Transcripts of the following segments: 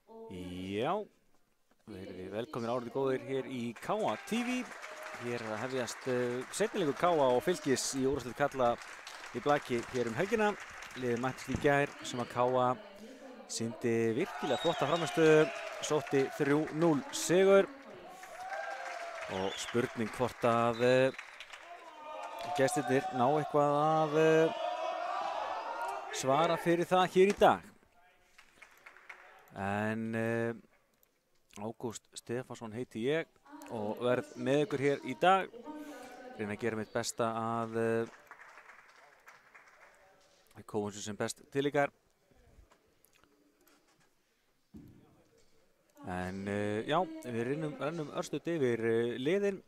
Já, verið velkomin árið góðir hér í KA TV. Hér að hefjast seinnileikur KA og Fylkis í úrvalsdeild karla í blaki hér helgina. Liðið mættist í gær sem að KA sýndi virkilega flotta frammistöðu, sótti 3-0 sigur. Og spurning hvort að gestirnir ná eitthvað að svara fyrir það hér í dag. En Ágúst Stefánsson heiti ég og verð með ykkur hér í dag. Reyna að gera mitt besta að koma þessu sem best til ykkar. En já, við rennum örstutt yfir liðin.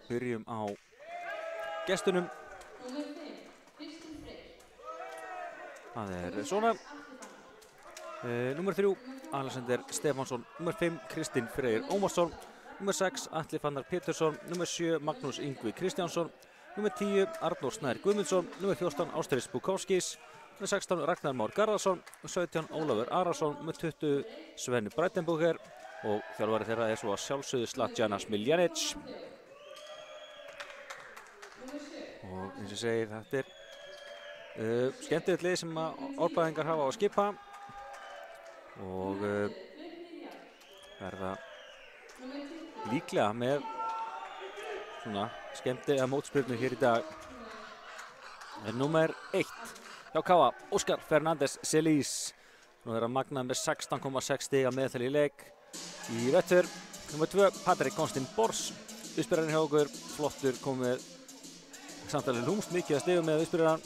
Byrjum á gestunum. Það svona. Númer 3, Alexander Stefánsson. Númer 5, Kristinn Freyr Ómarsson. Númer 6, Atli Fannar Pétursson. Númer 7, Magnús Ingvi Kristjánsson. Númer 10, Arnór Snær Guðmundsson. Númer 14, Ásdís Bukowskis. Númer 16, Ragnar Már Garðarsson. Númer 17, Ólafur Arason. Númer 20, Svenni Breitenbucher. Og þjálfari þeirra svo að sjálfsögðu Slatjana Smiljanic. Og eins og segir, þetta skemmtilegt lið sem að Árbæingar hafa á að skipa. Og verða líklega með svona skemmtilega mótspyrnu hér í dag. Númer 1 hjá KA, Óskar Fernández Celis. Nú er að magnað með 16,6 stiga meðaltal í leik í vetur. Númer 2, Patrik Konstantín Bors. Uppspyrjarinn hjá okkur, flottur, komið samtalið lúmst mikið að stiga með uppspyrjarann.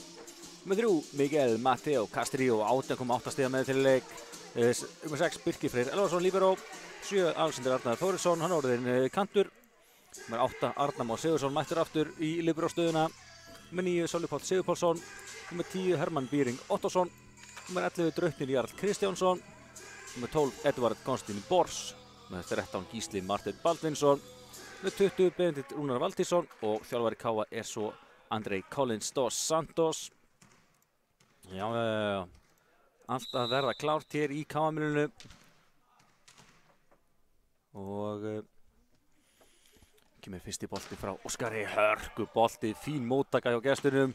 Númer 3, Miguel Mateo Castrillo, 18,8 stiga meðaltal í leik. Númer 6, Birkir Freyr Elvarsson, líberó. 7, Alexander Arnar Þórisson, hann orðinn kantur. Númer 8, Arnar Már Sigurðsson, mættur aftur í líberóstöðuna. Númer 9, Sölvi Páll Sigurpálsson. Númer 10, Hermann Bíring Ottosson. Númer 11, Draupnir Jarl Kristjánsson. Númer 12, Edvard Konstantín Bors. Númer 13, Gísli Marteinn Baldvinsson. Númer 20, Benedikt Rúnar Valtýsson. Og þjálfari KA svo Andrei Collins dos Santos. Já. Allt að verða klárt hér í KA-milinu. Og kemur fyrsti bolti frá Óskari. Hörku bolti, fín móttaka hjá gestunum.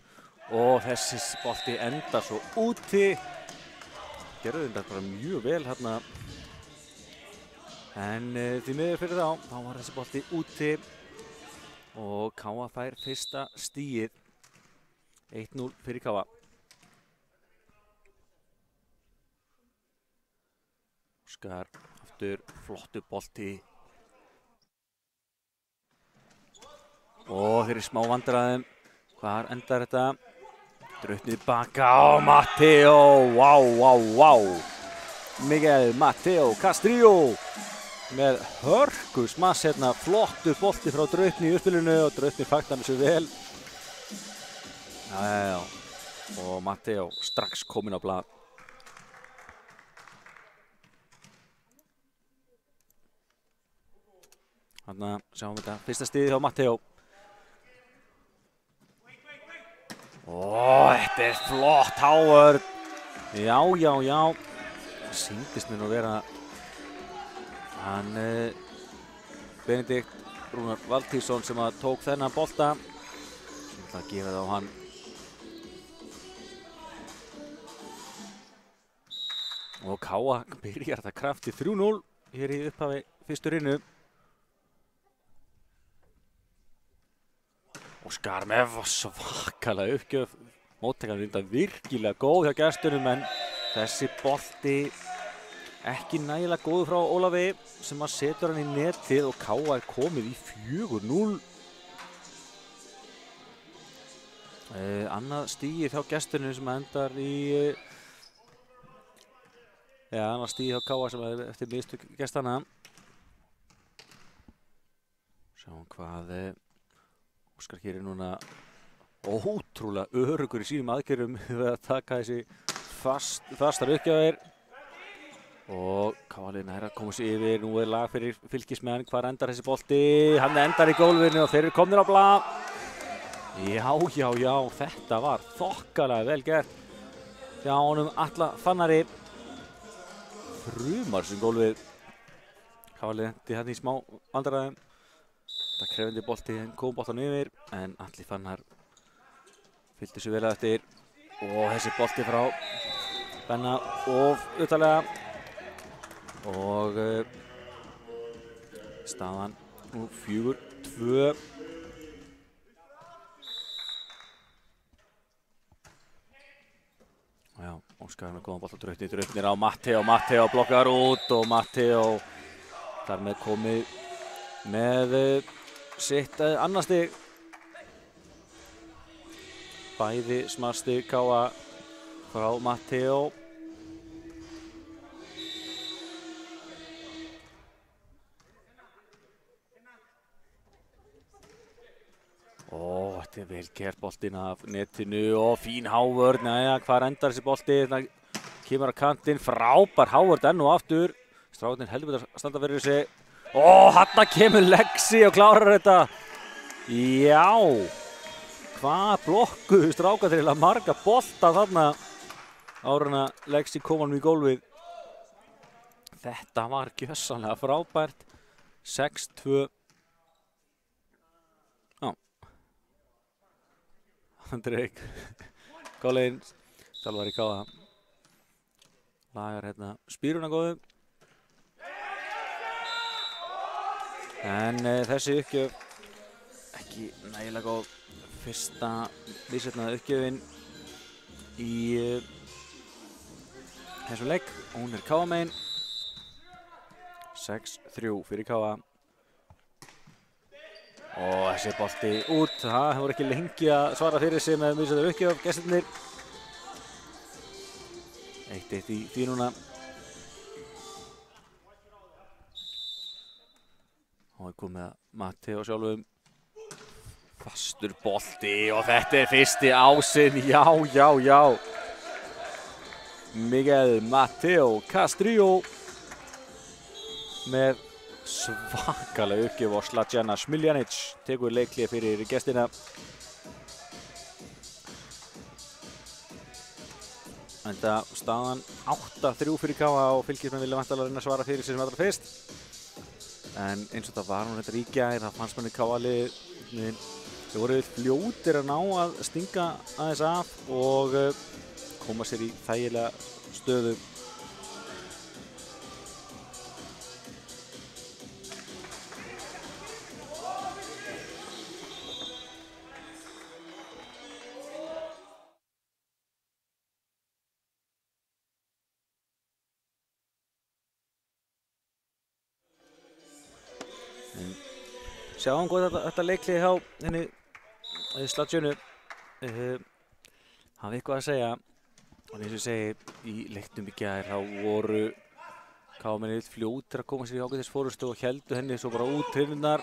Og þessi bolti endar svo úti. Gerðu þetta bara mjög vel hérna. En því miður fyrir þá var þessi bolti úti. Og KA fær fyrsta stigið. 1-0 fyrir KA. Óskar aftur, flottu bolti. Og þeir eru smá vandræðum. Hvar endar þetta? Draupnir baka á Mateo. Vá. Miguel Mateo Castrillo með hörku smass hérna. Flottur bolti frá Draupni í uppspilinu og Draupnir fagnar þessu vel. Já. Og Mateo strax kominn á blað. Þannig að sjáum við þetta. Fyrsta stigið hjá Mateo. Þetta er flott hávörn. Já. Það sýndist mér nú vera hann Benedikt Rúnar Valtýsson sem að tók þennan bolta. Sem ætla að gefa það á hann. Og KA byrjar þetta krafti 3-0 hér í upphafi fyrstu rinnu. Óskar með svakalega uppgjöf. Móttakan reynda virkilega góð hjá gestunum en þessi bolti ekki nægilega góður frá Ólafi sem að setur hann í netið og KA er komið í 4-0. Annað stigið hjá gestunum sem endar í annað stigið hjá KA sem er eftir mistök gestana. Sjáum hvað Óskar hér er núna ótrúlega öruggur í sínum aðgerðum við að taka þessi fastar uppgjafir. Og KA-liðin er að koma sér yfir. Nú er lag fyrir Fylkismenn. Hvar endar þessi bolti? Hann endar í gólfinu og þeir eru komnir á blað. Já, þetta var þokkalega vel gert. hjá honum Atla Fannari. frumar sem gólfið. Káli lendi hérna í smá vandræðum. Þetta krefjandi bolti, kom boltan yfir, en Atli Fannar fylgdi sér vel eftir. Og þessi bolti frá Benna of utalega. Og staðan nú 4-2. Já, Óskar með góðan bolt á Draupnir á Matteo. Matteo blokkar út og Matteo þar með komið með sitt annað stig. Bæði smarstig KA frá Matteo. Þetta er vel gert boltinn af netinu og fín hávörn. Næja, hvar endar þessi bolti? Það kemur á kantinn, frábær hávörn enn og aftur. Strákarnir heldur betur að standa fyrir þessi. Þarna kemur Lexi og klárar þetta. Já, hvað blokkuðu strákarnir til að marga bolta þarna áður en að Lexi kom hann í gólfið. Þetta var gjörsamlega frábært. 6-2. Andrik Gólein, þjálfari KA, lagar hérna spýruna góðu. En þessi uppgjöf ekki nægilega góð. Fyrsta misheppnaða uppgjöfin í þessum leik. Hún er KA megin. 6-3 fyrir KA. Og þessi bolti út, það hefur ekki lengi að svara fyrir sig með misheppnaða uppgjöf gestirnir. 1-1 í því núna. Og er komið að Matteo sjálfum. Fastur bolti og þetta er fyrsti ásinn, já. Miguel Matteo Castrillo með svakalega uppgjöf og Slađana Smiljanić tekur leiklið fyrir gestina. Enda staðan 8-3 fyrir KA og fylgismenn vilja væntanlega reyna að svara fyrir sig sem allra fyrst. En eins og það var hún þetta ríkja, það fannst manni KA-lið. Þeir voru fljótir að ná að stinga aðeins af og koma sér í þægilega stöðu. Sjáum hvað þetta leiklið hjá henni Slađönu hafi eitthvað að segja. Og eins og ég segi, í leiknum í gær þá voru KA-mennir fljótir að koma sér í ágætis forystu og héldu henni svo bara út hrifnirnar.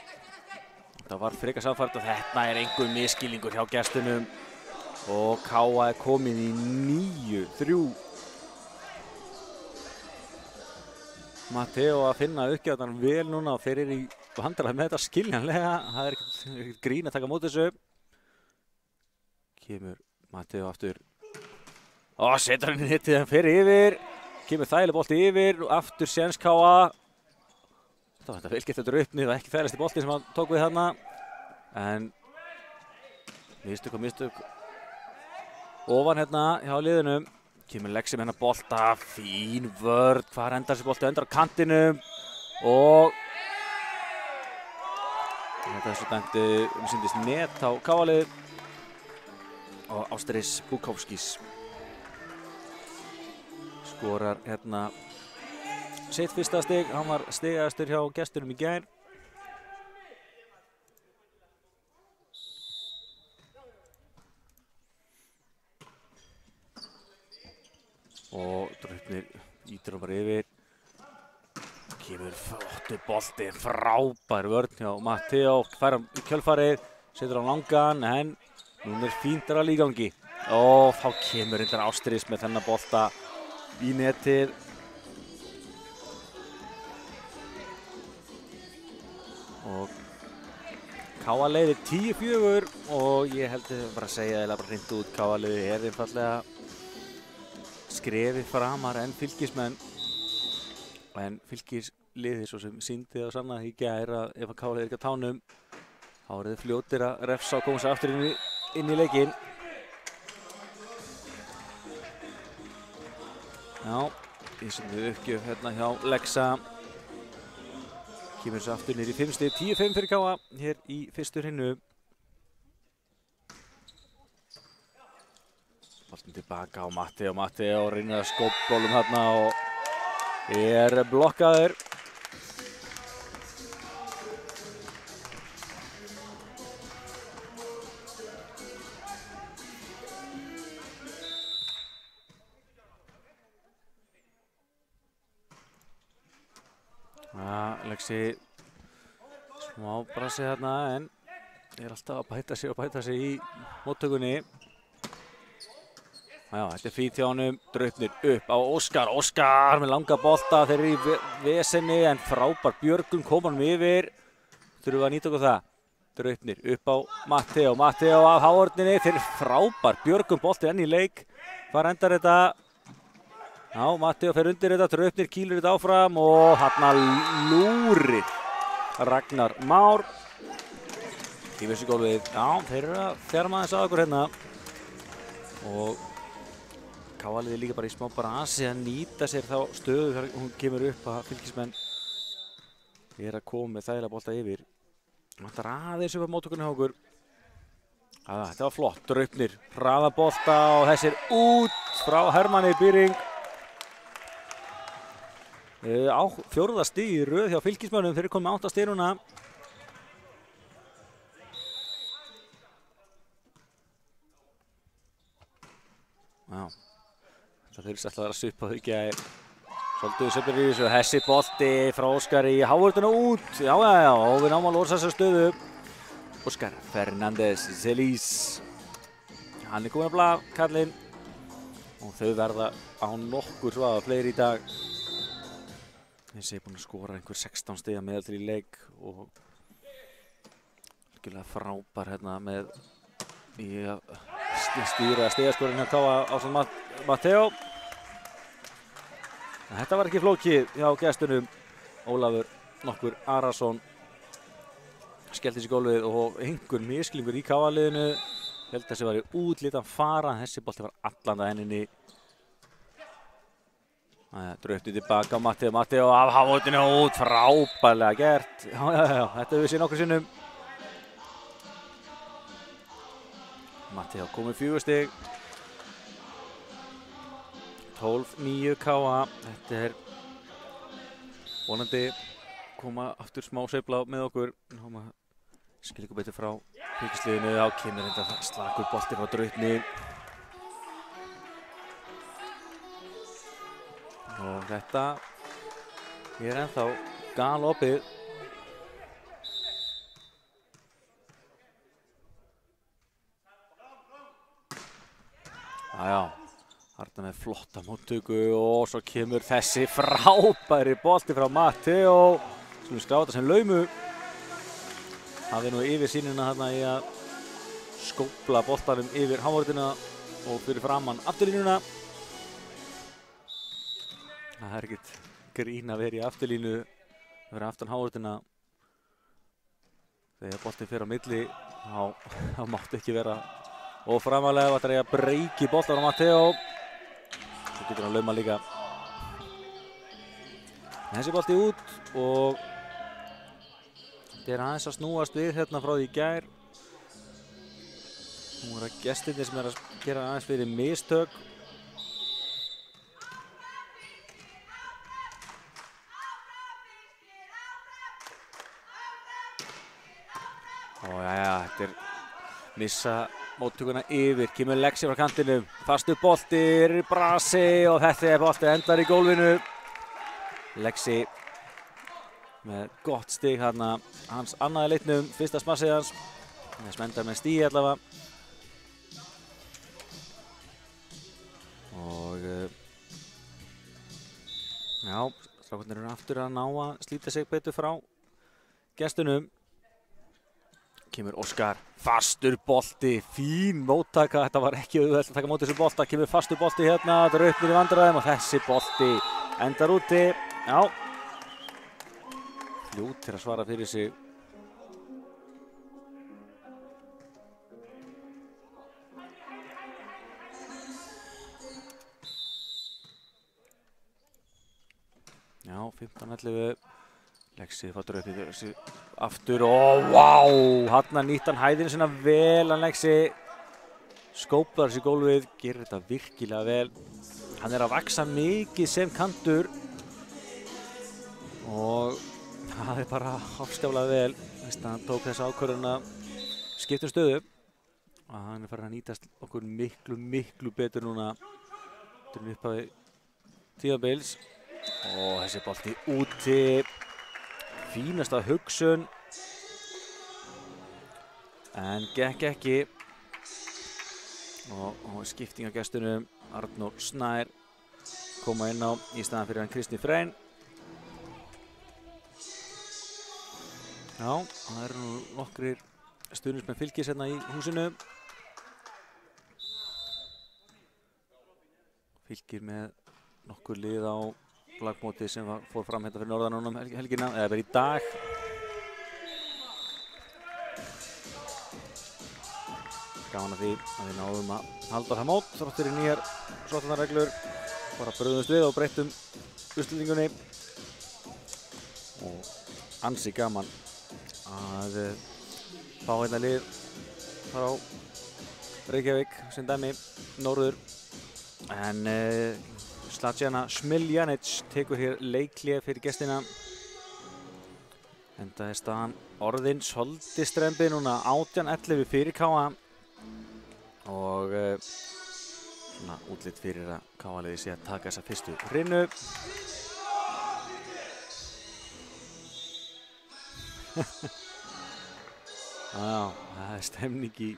Það var frekar samfært og þetta er einhver misskilningur hjá gestunum. Og KA er komið í 9-3. Matteo að finna uppgjöfnan vel núna og þeir eru í vandræði með þetta skiljanlega. Það er ekkert grín að taka mót þessu. Kemur Matteo aftur. Setur hann í hittið, hann fer yfir. Kemur þægileg bolti yfir og aftur séns KA. Það var þetta vel gert eftir Draupnir og ekki þægilegasti bolti sem hann tók við þarna. En mistök ofan hérna hjá liðunum. Kemur Lexi með hennar bolta, fín vörn, hvar endar þessi bolti? Endar á kantinum og þetta er svo dæmt, sýndist net á KA-lið og Ástris Bukovskis skorar hérna sitt fyrsta stig. Hann var stigastur hjá gestunum í gær. Og Draupnir ítir hann bara yfir. Kemur flottur bolti, frábær vörn hjá Matteo. Fær hann í kjölfarið, setur hann langan, en núna er fínt að í gangi. Og þá kemur reyndar Ástris með þennan bolta í netið. Og KA leiðir 10-4 og ég held bara að segja eða bara hreint út, KA leiðir einfallega skrefi framar en fylgismenn. En Fylkis liðið svo sem sýndi á sanna í gær að ef að Kála ekki á tánum þá eru þið fljótir að refsa og koma sér aftur inn í leikinn. Já, í sem við uppgjöf hérna hjá Lexa. Kemur sér aftur niður í 5 stig, 10-5 fyrir Káa hér í fyrstu hrinnu. Boltinn tilbaka á Matti og reynir að skópa bolum þarna og blokkaður. Lexi smá brasi þarna en alltaf að bæta sig í móttökunni. Þetta fínt hjá honum, Draupnir upp á Óskar. Óskar með langa bolta, þeir eru í vesenni en frábær björgun kom honum yfir. Þurfum við að nýta okkur það. Draupnir upp á Matti af háorninni, þeir eru frábær björgun bolti enn í leik. Hvar endar þetta? Já, Matti fer undir þetta, Draupnir kýlur þetta áfram og þarna lúrir Ragnar Már. Í vissu gólfið, já, þeir eru að þjarma þess að okkur hérna. Og Káaliði líka bara í smá brasi að nýta sér þá stöðu þegar hún kemur upp að Fylkismenn að koma með þægilega bolta yfir. Vantar aðeins upp á móttökunni hjá okkur. Þetta var flott, Draupnir, hraða bolta og þessir út frá Hermanni Byring. Á 4. stig í röð hjá Fylkismönnum, þeir eru komið með 8 stig núna. Það þurfist alltaf að vera svipa þau gær. Svolítið söpur í þessu, hessi bolti frá Óskar í hávörðuna út. Já, og við náum að losa þessa stöðu. Óskar Fernández Celis. Hann komin að blað, kallinn. Og þau verða á nokkur svaða fleiri í dag. Þessi búinn að skora einhver 16 stiga meðal til í leik. Og algjörlega frábær hérna með í að stýra stigaskorinn hjá Káa ásamt Matteo. Þetta var ekki flókið hjá gestunum. Ólafur nokkur Arason skellti sér gólfið og einhver misklingur í Káa-liðinu. Held að þessi var í útlít að fara. Þessi bolti var allan að henninni. Draupnir tilbaka á Matteo af hávotinu út. Frábærlega gert. Þetta hefur við séð nokkur sinnum. Matteo komið 4 stig. 12-9 Káa. Þetta er vonandi koma aftur smá sveifla með okkur. Skilja ykkur betur frá Fylkisliðinu. Á kemur þetta slakur bolti frá Draupni. Og þetta er ennþá galopið. Þarna með flotta móttöku og svo kemur þessi frábæri bolti frá Matteo. Skulum skrá þetta sem laumu. Hafði nú yfir sýnina þarna í að skópla boltanum yfir hávörðina og fyrir framann afturlínuna. Það er ekkert grín að vera í afturlínu, vera aftan hávörðina. Þegar boltin fer á milli, þá mátti ekki vera og framalega var þetta að breyki boltan á Matteo. Það getur hann lauma líka. Þessi bolti út og þetta er aðeins að snúast við hérna frá því í gær. Nú eru gestirnir sem að gera aðeins fyrir mistök. Og þetta er missa móttökuna yfir, kemur Lexi frá kantinum, fastu bolti, er í brasi og þetta er bolti endar í gólfinu. Lexi með gott stig hérna, hans annaði leiknum, fyrsta smassið hans. Það smendar með stíi allavega. Og já, strákarnir eru aftur að ná að slíta sig betur frá gestunum. Kemur Óskar, fastur bolti, fín móttaka, þetta var ekki auðvelt að taka móti þessu bolta, kemur fastur bolti hérna, Draupnir í vandræðum og þessi bolti endar úti. Já, fljótir að svara fyrir sig. Já, 15-11. Lexi fattur upp í þessu aftur og vá! Hanna nýtt hann hæðinu sinna vel, hann Lexi. Skóplar þessi gólfið, gerir þetta virkilega vel. Hann að vaksa mikið sem kantur og það bara afskaplega vel. Hann tók þessa ákvörðun að skipta stöðu og hann farin að nýtast okkur miklu betur núna. Þetta er upp á tímabils og þessi bolti úti. Fínasta hugsun en gekk ekki og skiptingagestunum Arnór Snær koma inn á í staðan fyrir hann Kristinn Freyr. Já, það eru nú nokkrir stuðningsmenn Fylkis hérna í húsinu. Fylkir með nokkur lið á lagmóti sem fór fram hérna fyrir norðan núna helgina, eða bara í dag. Gaman að því að við náðum að halda það mót þrátt fyrir nýjar sóttvarnareglur. Bara brugðumst við og breyttum úrslitingunni. Og ansi gaman að fá hérna lið frá Reykjavík sem dæmi norður. En Slatjana Smiljanic tekur hér leikhlé fyrir gestina. Enda er staðan orðin svolítið strembið núna 18-11 fyrir KA. Og svona útlit fyrir að KA-liðið sé að taka þessa fyrstu hrinu. Já, það er stemning í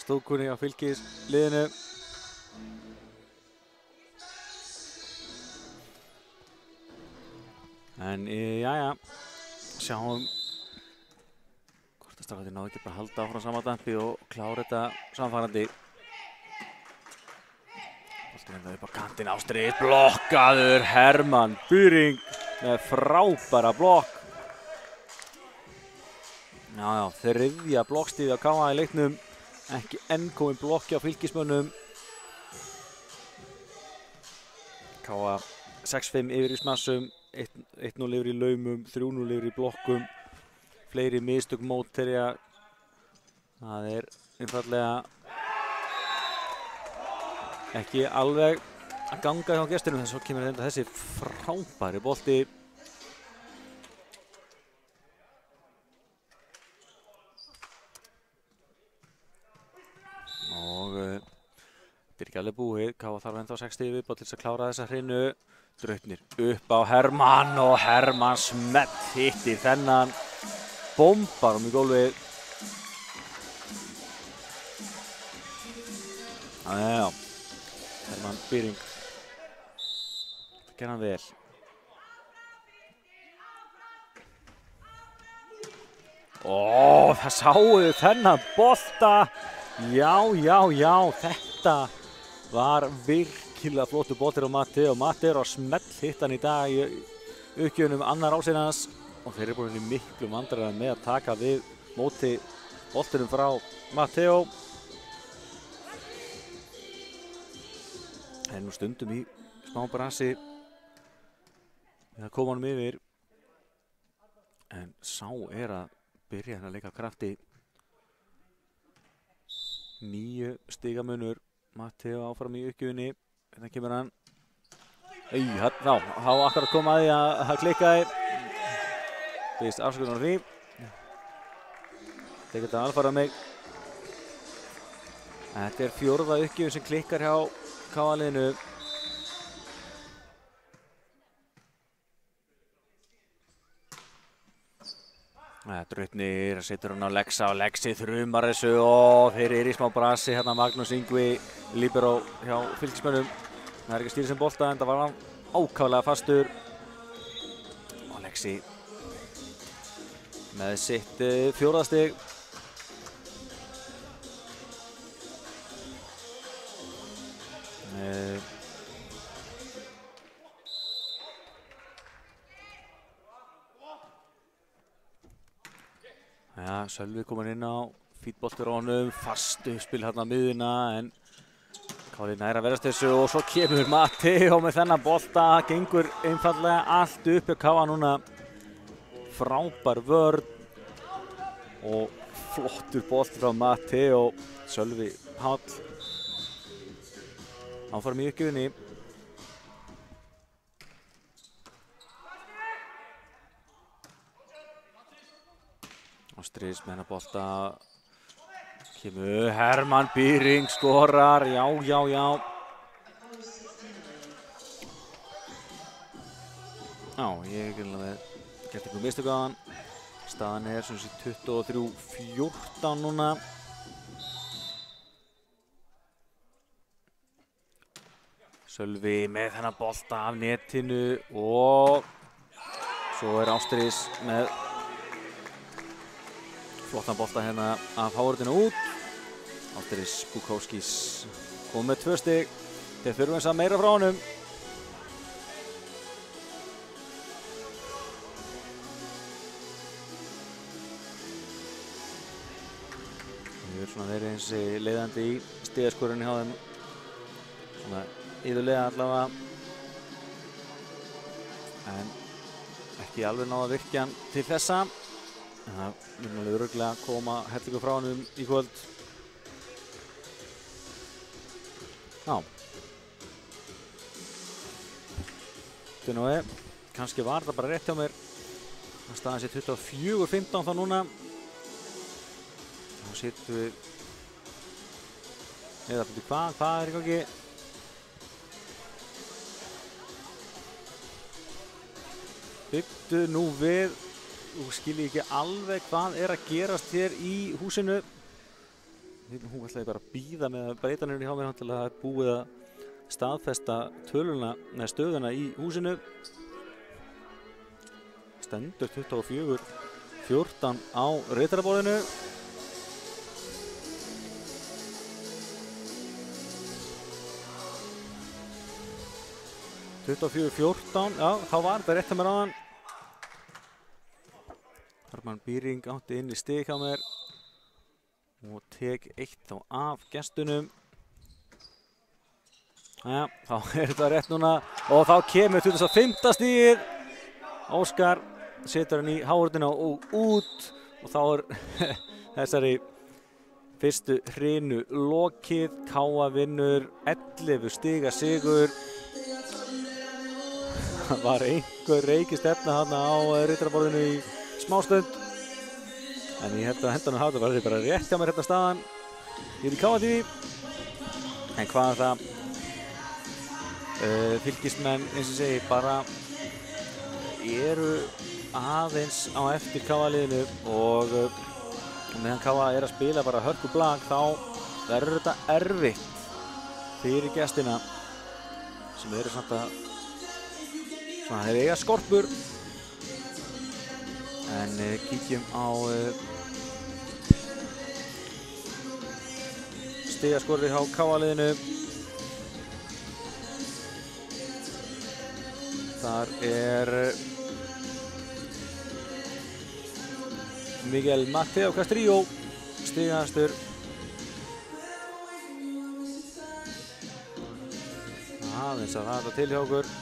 stúkunni á Fylkisliðinu. En jæja, sjáum hvort að strákarnir náðu ekki bara að halda áfram sama tempi og klára þetta samfærandi. Boltinn enda upp á kantinn, ástríð, blokkaður, Hermann Büring með frábæra blokk. Já, þriðja blokkstíði á KA í leiknum, ekki enn komið blokki á Fylkismönnum. KA 6-5 yfir í smassum. 1-0 yfir í laumum, 3-0 yfir í blokkum, fleiri mistök mótherja. Það er einfaldlega ekki alveg að ganga hjá gestinum, þess að kemur þetta þessi frábæri bolti. Og þetta er ekki alveg búið, KA þarf enda á 60 viðbót til þess að klára þessa hrinu. Draupnir upp á Hermann og Hermann smett hittir þennan, bombar í gólfið. Já, Hermann Büring, það gerði hann vel. Það sáuðu þennan bolta. Já, þetta var virkilega flottur boltur á Matteo. Matteo að smell hitt hann í dag í uppgjöfunum annar ásinn hans og þeir eru búin í miklu vandræðum með að taka við móti bolturum frá Matteo. Það er nú stundum í smá brasi við að koma honum yfir, en sá er að byrja að leika krafti. 9 stiga munur, Matteo áfram í uppgjöfunni. Hérna kemur hann. Þá akkurat kom að því að það klikkaði. Beðist afsökunar á því. Tekur þetta alfarið mig. Þetta er 4. uppgjöfun sem klikkar hjá KA-liðinu. Draupnir setur hann á Lexa og Lexi þrumar þessu og þeir eru í smá brasi hérna. Magnús Ingvi, líberó hjá Fylkismönnum. Það er ekki að stýra sem bolta en það var hann ákaflega fastur. Og Lexi með sitt 4. stig. Sölvi komin inn á, fítboltur á honum, fast uppspil hérna á miðuna en Kári nær að verðast þessu og svo kemur Matteo með þennan bolta, gengur einfallega allt upp hjá Káa núna. Frábær vörn og flottur bolti frá Matteo. Sölvi Páll áfram í uppgjöfinni. Ástríðs með hennar bolta, kemur Hermann Býring, skorar, já. Já, ég gert einhver mistök á hann. Staðan er sem sé 23-14 núna. Sölvi með hennar bolta af netinu og svo er Ástríðs með flottan bolta hérna af hárutinu út. Ástríðs Bukowskis kom með 2 stig. Þeir þurfum þess að meira frá honum. Það er svona verið eins leiðandi í stigaskorunni hjá þeim. Svona yfirlega allavega. En ekki alveg náða virkjan til þessa. Það mun alveg örugglega að koma hellingu frá honum í kvöld. Já. Kannski var það bara rétt hjá mér. Það staðan sé 24-15 þá núna. Þá sittum við eða byrju hvað er í gangi? Byggdu nú við. Þú skilji ekki alveg hvað er að gerast hér í húsinu. Hún ætlaði bara að bíða með að breyta henni hjá mér til að það er búið að staðfesta stöðuna í húsinu. Stendur 24-14 á rittaraborðinu. Já, þá var þetta rétt að mér áðan. Hermann Býring átti inn í stig hjá mér og tek 1 þá af gestunum. Jæja, þá er þetta rétt núna og þá kemur 25. stigið. Óskar setur hann í hárutinu og út og þá er þessari fyrstu hrinu lokið. Káa vinnur 11 stiga sigur. Það var einhver reikistefna þarna á rittaraborðinu í smástund, en ég held að hendan hafa það bara rétt hjá mér hérna staðan hér í Káa TV. En hvað er það? Fylkismenn, eins og segi, bara eru aðeins á eftir Káa-liðinu og meðan Káa er að spila bara hörkublag þá verður þetta erfitt fyrir gestina sem eru samt að þeir eiga skorpur. En kíkjum á stigaskorið hjá Káa-liðinu. Þar er Miguel Matteo Castrillo stigastur. Aðeins að rata til hjá okkur.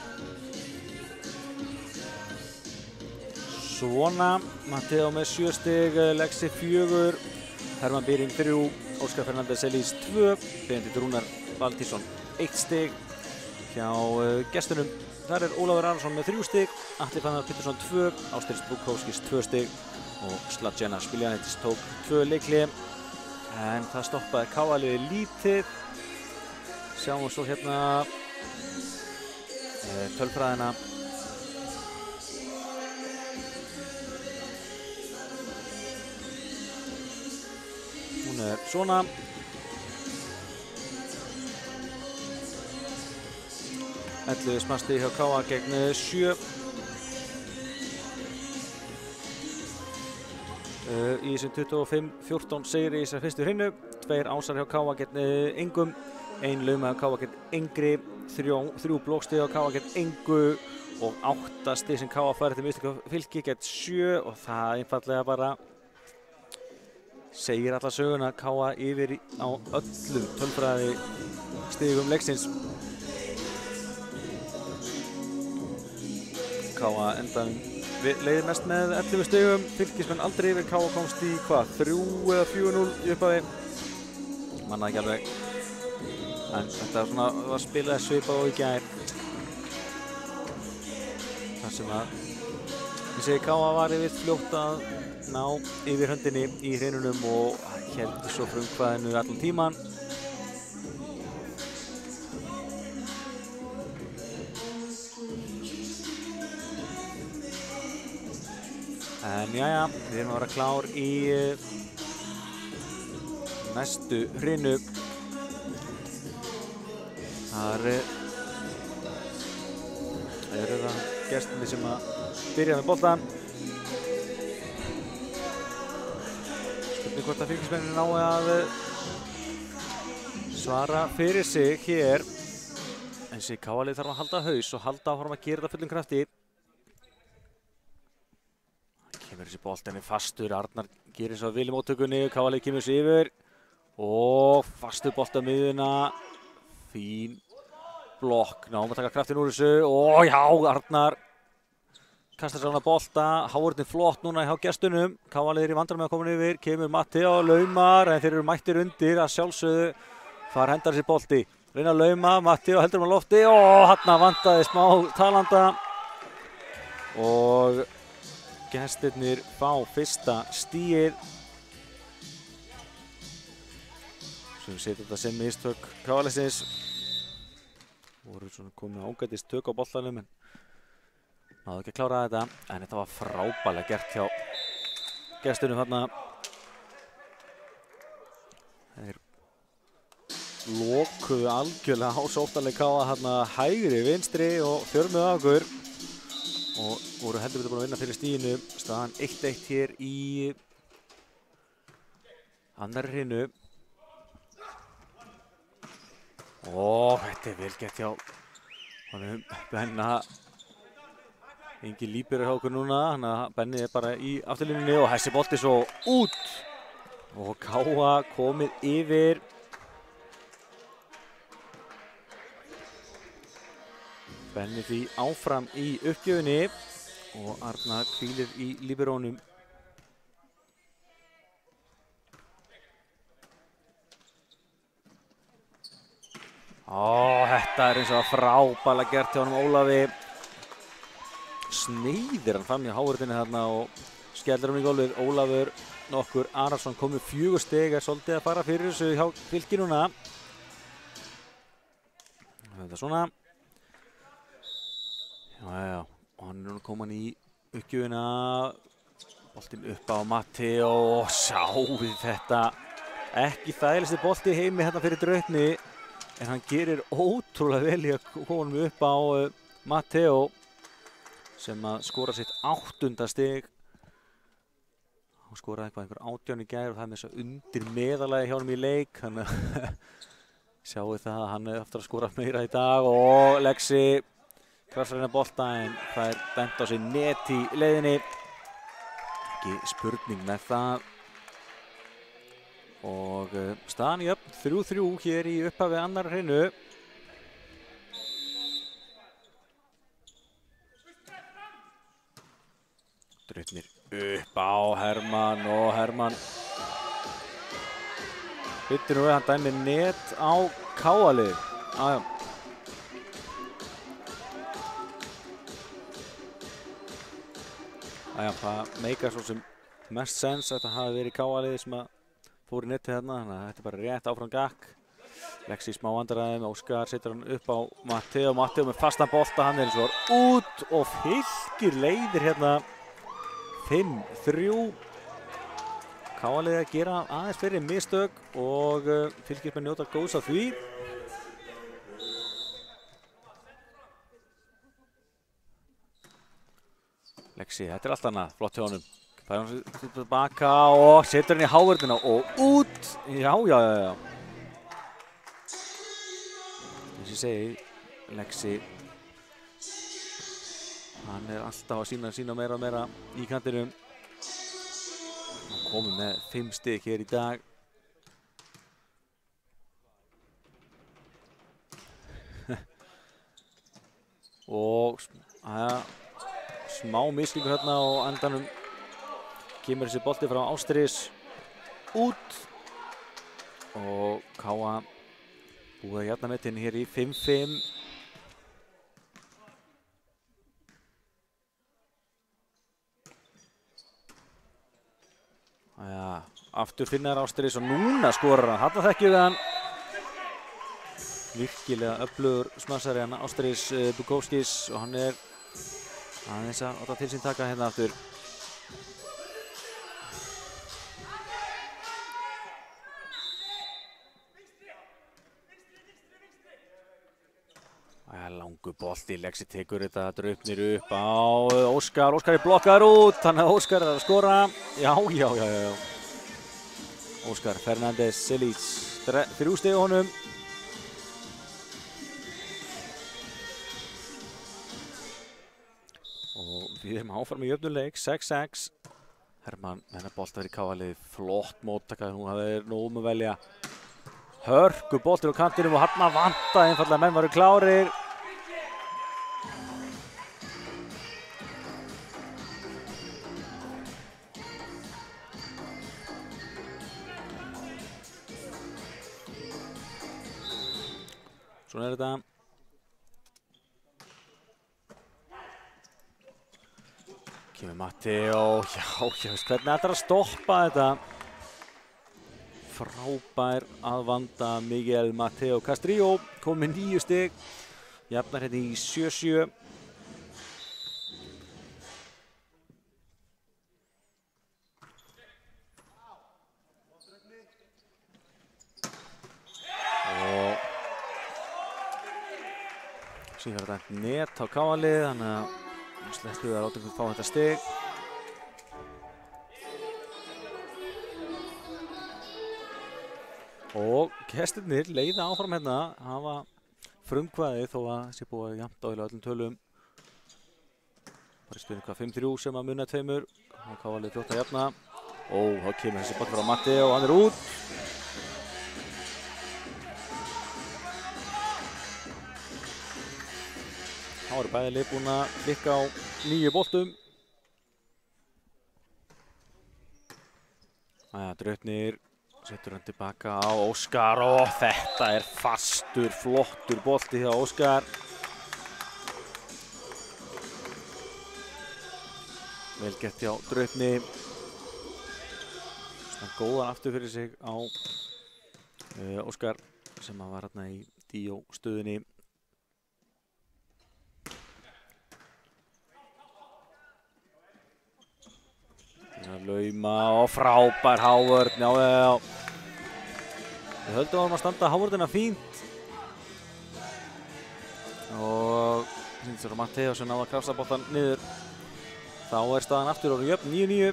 Svona, Matteo með 7 stig, Lexi 4, Hermann Býring 3, Óskar Fernandes Elís 2, Benedikt Rúnar Valtýsson 1 stig. Hjá gestunum, þar er Ólafur Arason með 3 stig, Atli Fannar Pétursson 2, Ástríðs Bukowskis 2 stig og Sladjana Spiljanidis tók 2 leikli. En það stoppaði Káa-liðið lítið. Sjáum svo hérna tölfræðina. Hún er svona. Elliði smasti hjá Káa gegn 7. Í þessum 25-14 sigri í þessar fyrstu hreinu. 2 ásar hjá Káa gegn engum. 1 lauma hjá Káa gegn engri. 3 blókstig hjá Káa gegn engu. Og 8 stig sem Káa færi til mistök Fylki gegn 7. Og það einfallega bara segir alla söguna, K.A. yfir á öllum tölfræði stigum leiksins. K.A. endan leiðir mest með 11 stigum, Fylkismenn aldrei yfir, K.A. komst í hvað, 3 eða 4-0 í upphafi. Manna ekki alveg, en þetta svona, var spilaði svipað og í gær. Þar sem að, ég segi K.A. var yfir fljótt að ná yfir höndinni í hreinunum og héldi svo frumkvæðinu allan tíman. En jæja, við erum að vera klár í næstu hreinu. Þar eru það gestirnir sem að byrja með boltann. Spurning hvort að Fylkismennirnir nái að svara fyrir sig hér. Þessi K.A.-lið þarf að halda haus og halda áfram að gera þetta fullum krafti. Kemur þessi boltinn fastur, Arnar gerir svo vel í móttökunni, K.A.-lið kemur þessi yfir og fastur bolt á miðjuna. Fín blokk, náum að taka kraftin úr þessu og já, Arnar kastar sér hana bolta, Háurðin flott núna hjá gestunum. K.A.-lið í vandræðum með að koma yfir, kemur Matti á laumar en þeir eru mættir undir að sjálfsögðu. Þar hendar þessi bolti, reyna að lauma, Matti og heldur á lofti og hann vantaði smá talanda og gestirnir fá fyrsta stigið. Sem setja þetta sem mistök K.A.-liðsins. Voru svona komið ágætis tök á boltanum en náðu ekki að klára þetta, en þetta var frábærlega gert hjá gestunum þarna. Þeir lokuðu algjörlega á sóttanleik K.A. þarna hægri vinstri og þjörmuðu á okkur og voru heldur betur búin að vinna fyrir stiginu. Staðan 1-1 hér í annarri hreinu. Og þetta vel gert hjá honum Benna. Engin lípir hjá okkur núna, þannig að Benni bara í afturlínunni og þessi bolti svo út. Og K.A. komið yfir. Benni því áfram í uppgjöfinni og Arnar hvílir í líberónum. Þetta eins og frábærlega gert hjá honum Ólafi. Sneiðir hann fram í Háurðinni þarna og skellir hann í gólfið. Ólafur nokkur Arason komið 4 stig, svolítið að fara fyrir þessu hjá Fylki núna. Þetta svona. Já, og hann er núna komin í uppgjöfina. Boltinn upp á Matti og sjáum við þetta. Ekki þægilegasti bolti heimi hérna fyrir Draupni. En hann gerir ótrúlega vel í að koma upp á Matteo sem að skora sitt 8. stig. Hann skoraði eitthvað einhver 18 í gær og það er með þess að undir meðalagi hjá honum í leik. Þannig að sjáu það að hann er eftir að skora meira í dag og Lexi krafsar hérna bolta en það er dæmt á sig net í leiðinni. Ekki spurning með það. Og staðan í jöfn 3-3 hér í upphafi annar hreinu. Draupnir upp á Hermann og Hermann byttir nú hann dæmir net á K.A.-lið. Það meikar svo sem mest sens að þetta hafi verið K.A.-lið sem að fór í netti þarna, þannig að þetta er bara rétt áfram gakk. Lexi smá vandræðum, Óskar setur hann upp á Matteo. Matteo með fastan bolta, hann er eins og út og Fylkir leiðir hérna 5-3. K.A.-lið að gera aðeins fyrir mistök og Fylkismenn njóta góðs af því. Lexi, þetta er allt annað, flott hjá honum. Það er hann tilbaka og setur hann í Háurðina og út. Já. Eins og ég segi, Lexi, hann er alltaf að sína meira og meira í kantinum. Hann komið með 5 stig hér í dag. Og smá mislingur hérna og endanum kemur þessi bolti frá Ástríðs út og K.A. búið að jafna metin hér í 5-5. Aftur finnar Ástríðs og núna skorar hann. Þarna þekkjum við hann. Virkilega öflugur smassari hann Ástríðs Bukowskis og hann aðeins að láta til sín taka hérna aftur. Langur bolti, Lexi tekur þetta, Draupnir upp á Óskar. Óskar blokkaður út, þannig að Óskar að skora. Já. Óskar Fernández Selíc, 3 stig honum. Og við erum áfram í jöfnuleik, 6-6. Hermann með boltar í K.A.-lið, flott móttaka, nú hafði nóg að velja. Hörku boltir á kantinum og hann vantaði einfallega, menn varu klárir. Svona þetta. Kemur Matteo, já, hvernig ætlar að stoppa þetta? Frábær að vanda Miguel Matteo Castrillo, kom með 9 stig, jafnar hérna í 7-7. Og síðan er þetta net á K.A.-lið, þannig að slettu við að láta ykkur fá þetta stig. Og gestirnir leiða áfram hérna, hafa frumkvæði þó að sé búið jafnt á öllum tölum. Bara í spilinu hvað 5-3 sem að munna 2 og K.A.-lið fljótt að jafna. Og þá kemur þessi boll frá Matti og hann út. Þá eru bæði lið búin að klikka á 9 boltum. Draupnir setur hann tilbaka á Óskar og þetta er fastur, flottur bolti hjá Óskar. Vel gert hjá Draupni. Góðan aftur fyrir sig á Óskar sem var hérna í Díó stöðunni. Lauma og frábær hávörn, já. Við höldum að standa hávörnina fínt. Og síðan svo Matteo sem náða að krafsa boltan niður. Þá er staðan aftur orðið jöfn, 9-9.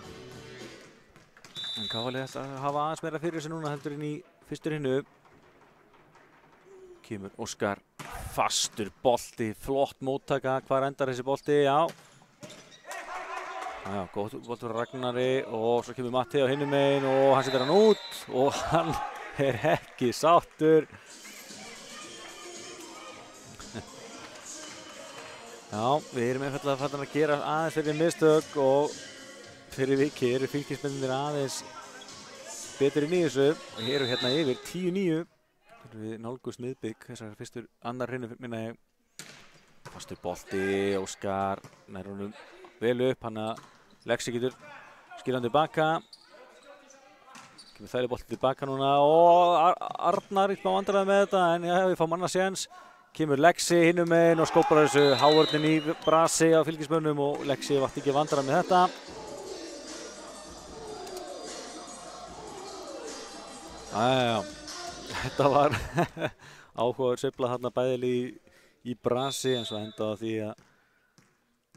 En K.A.-lið ætla að hafa aðeins meira fyrir sig núna heldur inn í fyrstur hinnu. Kemur Óskar, fastur bolti, flott móttaka. Hvar endar þessi bolti? Já. Já, góð bolti frá Ragnari og svo kemur Matti á hinum megin og hann setur hann út og hann er ekki sáttur. Já, við erum einfaldlega farin að gera aðeins fyrir mistök og fyrir vikið eru fylkismennir aðeins betur inn í þessu og hér eru hérna yfir 10-9. Við nálgumst miðbygg þessar fyrstur annar hreinu minna ég. Fastur bolti, Óskar nær honum vel upp, hann að Lexi getur skilað tilbaka. Kemur þægileg bolti tilbaka núna og Arnar í smá vandræði með þetta en já, við fáum annað séns. Kemur Lexi hinum megin og skópar þessu hávörnin í brasi á fylgismönnum og Lexi vart ekki vandræði með þetta. Þetta var áhugaður sveifla þarna bæðili í brasi en svo endaði því að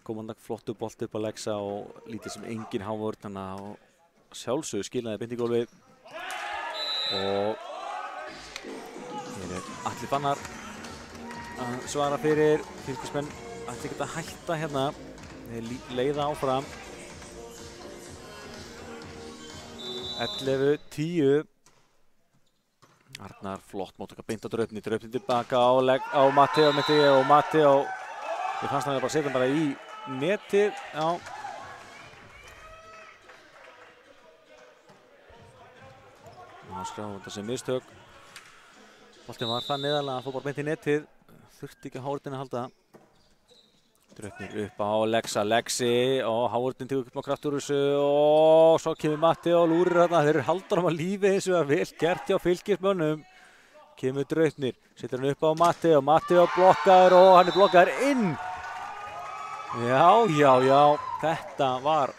kom hann flottu bolti upp að Lexa og lítið sem engin hávörn þannig að sjálfsögðu skilaði beint í gólfið og hér er Atli Fannar að svara fyrir fylkismenn ætli ekki að hætta hérna þeir leiða áfram 11-10. Arnar flott móttaka beint á Draupni tilbaka á Matteo og Matteo, ég fannst hann bara setja bara í netið, já. Hann skráði þetta sem mistök. Boltinn var það neðarlega, hann fór bara beint í netið, þurfti ekki Hávarðin að halda. Draupnir upp á Lexi og Hávarðin tekur upp á kraft úr þessu og svo kemur Matteo og lúrir þarna. Þeir eru haldan á lífi eins og vel gert hjá fylkismönnum. Kemur Draupnir, setur hann upp á Matteo blokkaður og hann er blokkaður inn. Já, þetta var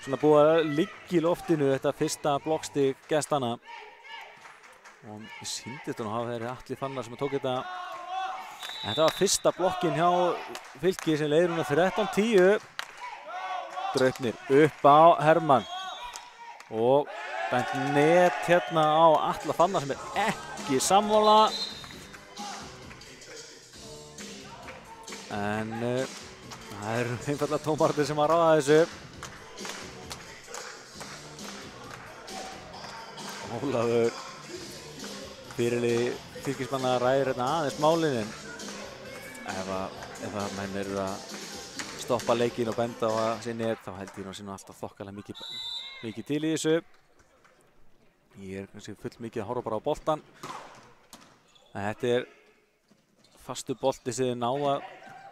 svona búið að liggja í loftinu, þetta fyrsta blokkstig gestanna. Og ég sýndi þetta nú, það er Atli Fannar sem tók þetta. Þetta var fyrsta blokkin hjá Fylki sem leiðir núna 13-10. Draupnir upp á Hermann og bent net hérna á Atla Fannar sem er ekki sammála. En það eru einfaldlega tómarnir sem að ráða þessu. Ólafur fyrirliði fylkismanna ræðir hérna aðeins málinin. Ef að menn eru að stoppa leikinn og benda á að sinni þá held ég nú að sinna alltaf þokkalega mikið til í þessu. Ég er kannski full mikið að horfa bara á boltan. En þetta er fastu bolti sem ná að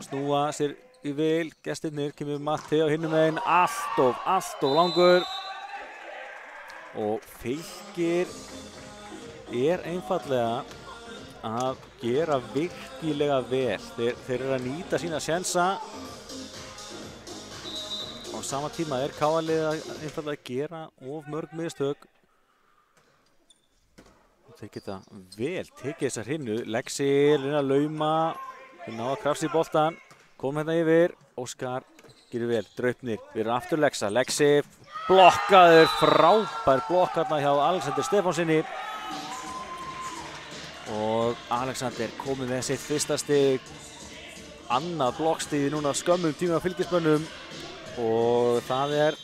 snúa sér í vil. Gestirnir kemur Matteo hinum megin, allt of langur. Og Fylkir er einfaldlega að gera virkilega vel. Þeir eru að nýta sína sénsa. Á sama tíma er KA-liðið einfaldlega að gera of mörg mistök. Þeir geta vel tekið þessar hinnu. Lexi reyna að lauma. Þeir ná að krafsa í boltan. Kom hérna yfir. Óskar gerir vel. Draupnir. Við erum aftur Lexa. Lexi blokkaður. Frábær blokk hérna hjá Alexander Stefánsinni. Og Alexander komið með sitt fyrsta stig. Annað blokkstig núna skömmum tíma af fylkismönnum. Og það er,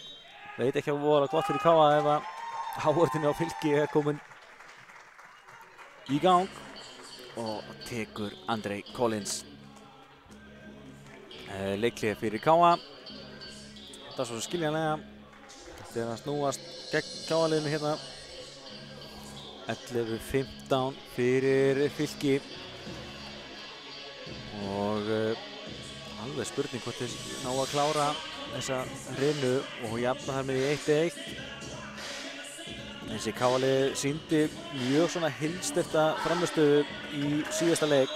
veit ekki að voru gott fyrir KA ef að Hávarðin á Fylki er komin í gang. Og tekur Andrei Collins leikhlé fyrir KA. Það er svo skiljanlega. Þegar að snúast gegn KA-liðinu hérna. 11-15 fyrir Fylki. Og alveg spurning hvort þeir ná að klára þessa hreinu og jafna þar með í 1-1. Þessi KA-lið sýndi mjög svona heilsteypta frammistöðu í síðasta leik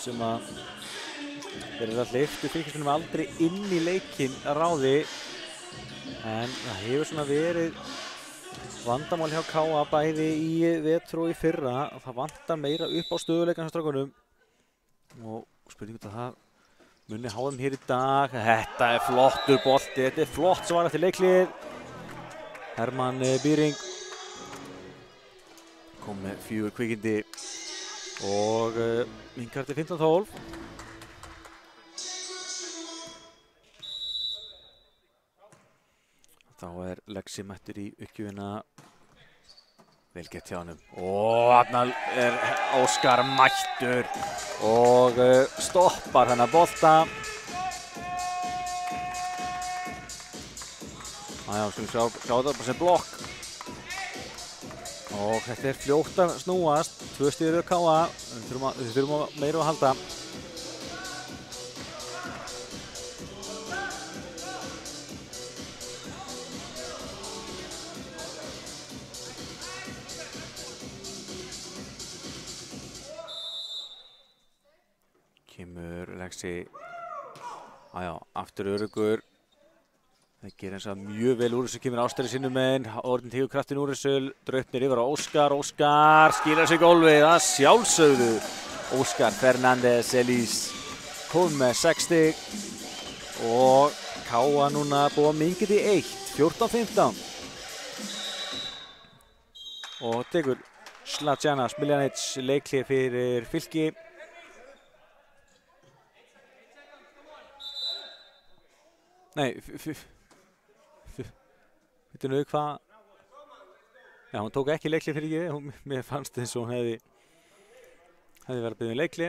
sem að þeir eru að hleyptu fylkismönnum aldrei inn í leikinn að ráði, en það hefur svona verið vandamál hjá KA bæði í vetur og í fyrra og það vantar meira upp á stöðuleikann hjá strákunum og spurning hvort að það muni háa þeim hér í dag. Þetta er flottur bolti, þetta er flott svar eftir leiklið. Hermann Býring kom með 4 kvikindi og minnkar til 15-12. Þá er Lexi mættur í uppgjöfina. Vel gett hjá honum. Og þarna er Óskar mættur og stoppar þennan bolta. Skulum sjá þetta bara sem blokk. Og þetta er fljótt að snúast. 2 stig eru KA. Við þurfum meira að halda. Kemur Lexi aftur öruggur. Það gerir eins og mjög vel úr þessu, kemur Ástæri sinnum megin. Hávarðin tekur kraftin úr þessu. Draupnir yfir á Óskar. Óskar skilar sig gólfið að sjálfsögðu. Óskar Fernández Elís kom með 6 stig og KA núna búið minkið í 1. 14-15. Og tekur Slađana Smiljanic leikhlé fyrir Fylki. Nei, Veitum við hvað? Já, hún tók ekki leikli fyrir ég. Mér fannst eins og hún hefði verið að biðja leikli.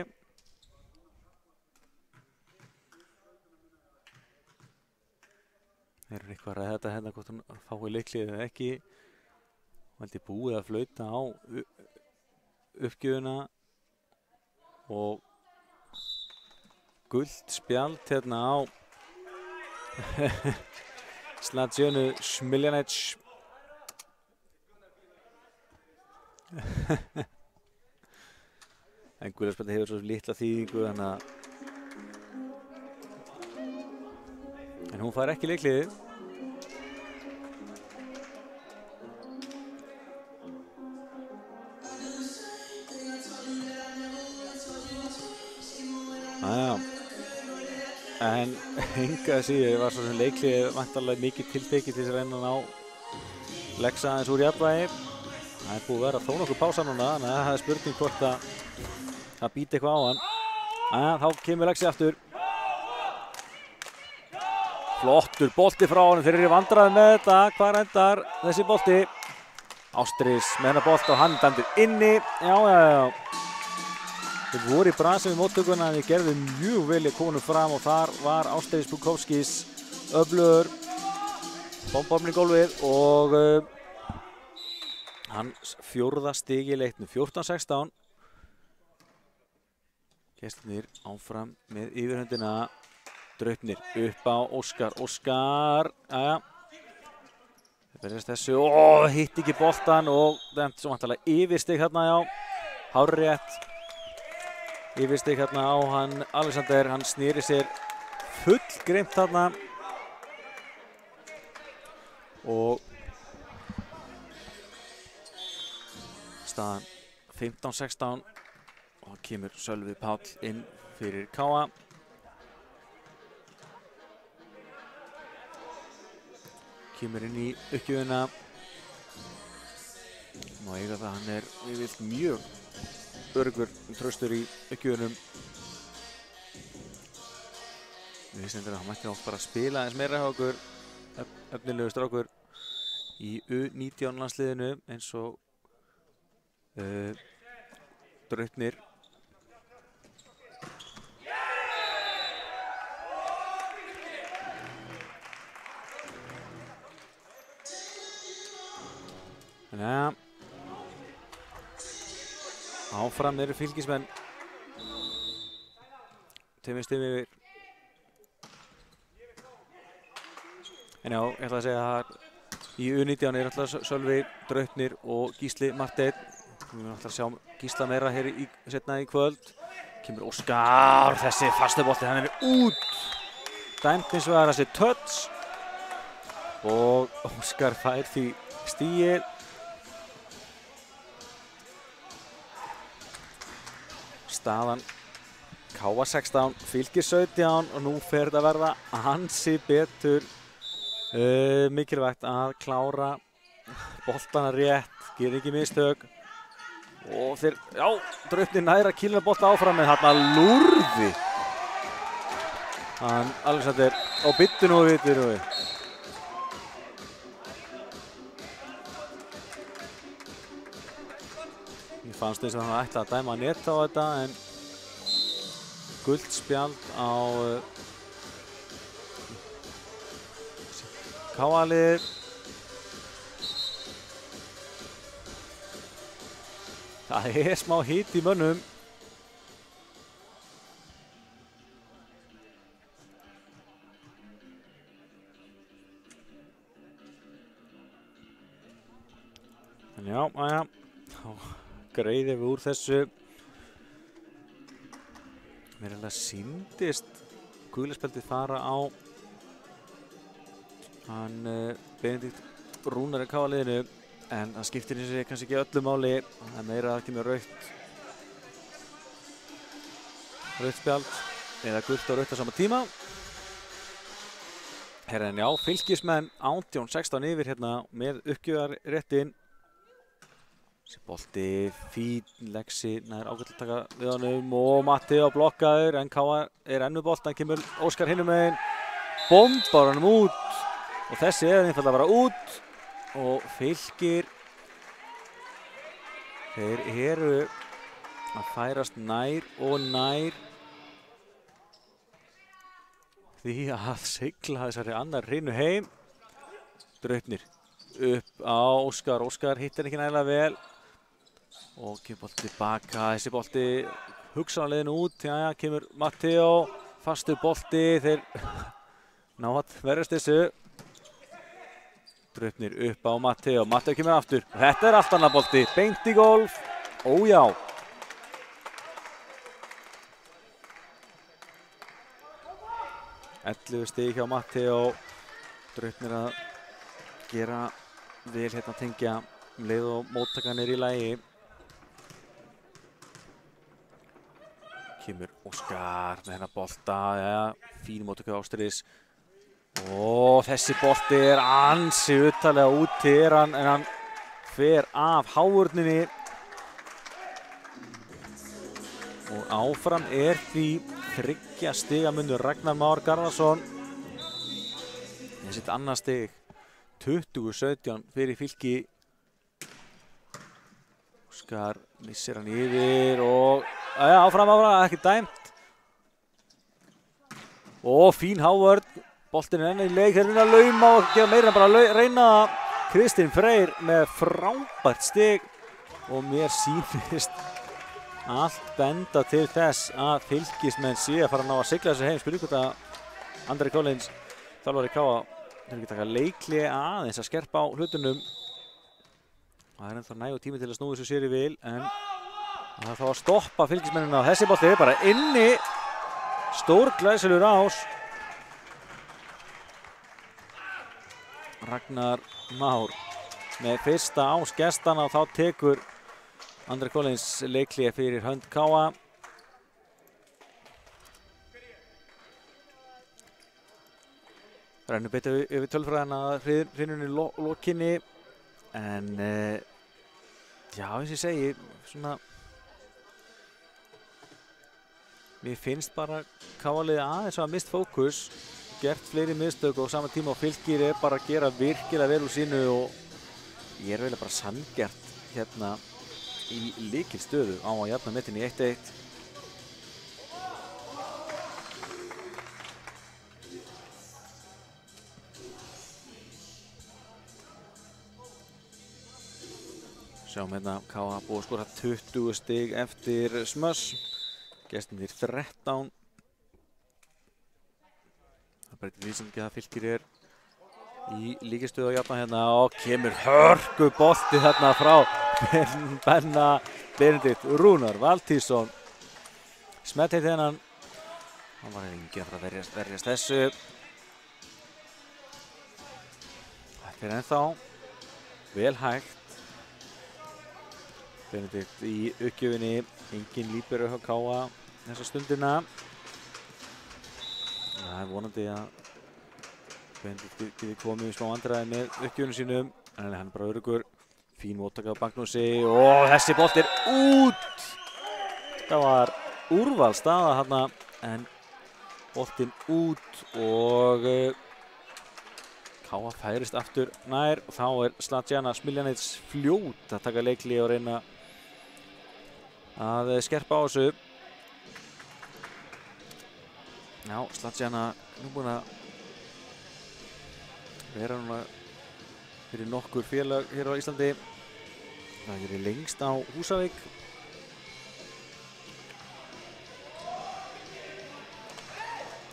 Þeir eru eitthvað að ræða þetta hérna hvort hún fái leikli eða ekki. Hún held ég búið að flauta á uppgjöfuna og gult spjald hérna á Slađenu Smiljanec. En gula spjaldi hefur svo litla þýðingu þannig að en hún fær ekki leikliðið. En enga síður var svo sem leikliðið vantarlega mikið tiltekið til þess að reyna að ná leggsa aðeins úr jafnvægi. Það er búið að vera þó nokkuð pása núna, þannig að það er spurning hvort að það býti eitthvað á hann. Þá kemur Lexi aftur. Flottur bolti frá honum, þeir eru í vandræðum með þetta. Hvar endar þessi bolti? Ástríðs með hennar bolt og hann dæmdur inni. Já. Þeir voru í brasi við móttökuna en þeir gerðu mjög vel í konu fram og þar var Ástríðs Bukovskis öflugur. Bombarminn í gólfið og hans 4. stig í leiknum, 14-16. Gestirnir áfram með yfirhöndina. Draupnir upp á Óskar. Óskar, þeir berjast þessu. Hitt ekki boltan og dæmt svo vantarlega yfirstig hérna, já. Hárrétt. Yfirstig hérna á hann Alexander. Hann snýri sér fullgreimt þarna. Og staðan 15-16 og kemur Sölvi Páll inn fyrir Káa. Kemur inn í uppgjöfuna. Má eiga það, hann er yfirleitt mjög öruggur traustur í uppgjöfunum. Við stendur að hann mætti oft bara að spila eins meira hjá okkur, efnilegu strákur í U19 landsliðinu eins og Draupnir. Áfram eru fylgismenn. Tveimur stigum yfir. En já, ég ætla að segja að í U19 er alltaf Sölvi, Draupnir og Gísli Marteinn. Við erum alltaf að sjá Gísla meira hér setna í kvöld. Kemur Óskar, þessi fastu bolti, hann er út. Dæmt eins og það er þessi touch. Og Óskar fær því stigið. Staðan Káa 16, Fylkir 17 og nú fer þetta að verða ansi betur. Mikilvægt að klára boltana rétt, gera ekki mistök. Og þeir, já, Draupnir nær að kýla bolta áfram með þarna lúrði. Hann Alexander, og byttu nú við. Ég fannst eins og hann ætlaði að dæma net á þetta en gult spjald á Káa-liðið. Það er smá hít í mönnum. En já, þá greiðum við úr þessu. Mér sýndist gula spjaldið fara á hann Benedikt Rúnar í Káa-liðinu en það skiptir eins og kannski ekki öllu máli. Það er meira að það kemur rautt spjald eða gult og rautt á sama tíma. Herra en já, fylkismenn 18-16 yfir hérna með uppgjöfarréttinn. Þessi bolti, fín, Lexi nær ágætlega að taka við honum og Matti á blokkaður en Káa er enn með boltan, kemur Óskar hinum megin, bombar honum út og þessi er einfaldlega bara út og Fylkir, þeir eru að færast nær og nær því að sigla þessari annar hreinu heim. Draupnir upp á Óskar, Óskar hittir ekki nægilega vel og kemur bolti tilbaka, þessi bolti hugsanleginu út, jæja, kemur Matteo, fastur bolti, þeir ná að verjast þessu. Draupnir upp á Matteo, Matteo kemur aftur, þetta allt annað bolti, beint í golf, ójá. Ellefu stig hjá Matteo, Draupnir að gera vel hérna að tengja leið og móttakan í lagi. Kemur Óskar með hennar bolta, ja, fín móttaka Ástríðis. Og þessi bolti ansi uttalega úti en hann fer af hávörninni. Og áfram því 3 stiga munur Ragnar Már Garðarsson. Sitt annað stig, 20-17 fyrir Fylki. Óskar missir hann yfir og áfram, ekki dæmt. Og fín hávörn, boltinn enn í leik, þeir reyna að lauma og gera meira en bara að reyna. Kristinn Freyr með frábært stig og mér sýnist allt benda til þess að Fylkismenn sé að fara að ná að sigla þessu heim. Spurning hvort að Andri Collins, þjálfari KA, þeir ekki taka leikli aðeins að skerpa á hlutunum. Það ennþá nægur tími til að snúi þessu sér í vil, en það þá að stoppa Fylkismennina. Þessi bolti bara inni, stór glæsilegur ás. Ragnar Már með fyrsta ás gestana og þá tekur Andri Collins leikli fyrir hönd KA. Rennur betur yfir tölfræðina hrinunni lokinni, en já, eins og ég segi, svona mér finnst bara KA-liðið aðeins að mist fókus, gert fleiri mistök og á sama tíma og Fylkir bara að gera virkilega vel úr sínu og ég eiginlega bara sanngjarnt hérna í lykilstöðu á að jafna metin í 1-1. Sjáum hérna KA búið að skora 20 stig eftir smöss. Gestirnir 13. Það breytir því sem ekki að Fylkir í líkistöðu að jafna hérna og kemur hörku bolti þarna frá Benna Benedikt Rúnar Valtísson. Smett heitt hennan. Hann var ekki að verjast þessu. Þetta ennþá vel hægt. Benedikt í uppgjöfinni, engin lífur hjá KA þessa stundina. Það vonandi að Benedikt geti komið í smá vandræði með uppgjöfinu sínum, en hann bara öruggur. Fín móttaka á Banknósi og þessi bolt út! Það var úrvalsstaða hérna, en boltinn út og KA færist aftur nær og þá Slatjana Smiljanits fljót að taka leikli og reyna að skerpa á þessu. Já, Slatjana nú búin að vera núna fyrir nokkur félag hér á Íslandi. Það er lengst á Húsavík.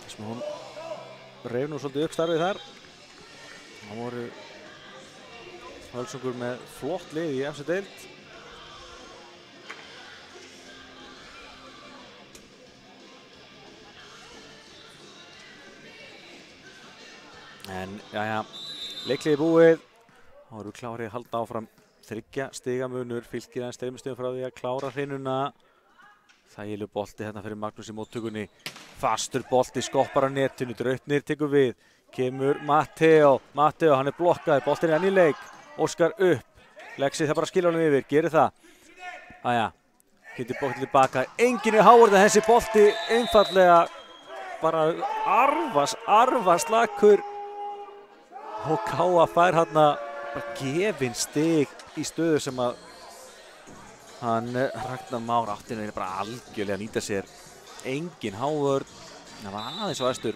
Þess að hún reif nú svolítið upp starfið þar. Það voru Völsungur með flott lið í efstu deild. En jæja, leikliði búið. Þá eru klárið að halda áfram 3 stiga munur. Fylkir aðeins 3 stigum frá því að klára hrinuna. Þægilegur bolti hérna fyrir Magnús í móttökunni. Fastur bolti, skoppar á netinu, Draupnir tekur við. Kemur Matteo, hann blokkaður, boltinn enn í leik. Óskar upp, Lexi það bara skilja honum yfir, gerir það. Æja, getur boltinn tilbaka. Enginn í hávörða, þessi bolti einfallega bara arfaslakur. Og KA fær hérna bara gefin stig í stöðu sem að hann Ragnar Már átti bara algjörlega að nýta sér. Engin hávörn, það var aðeins á æstur.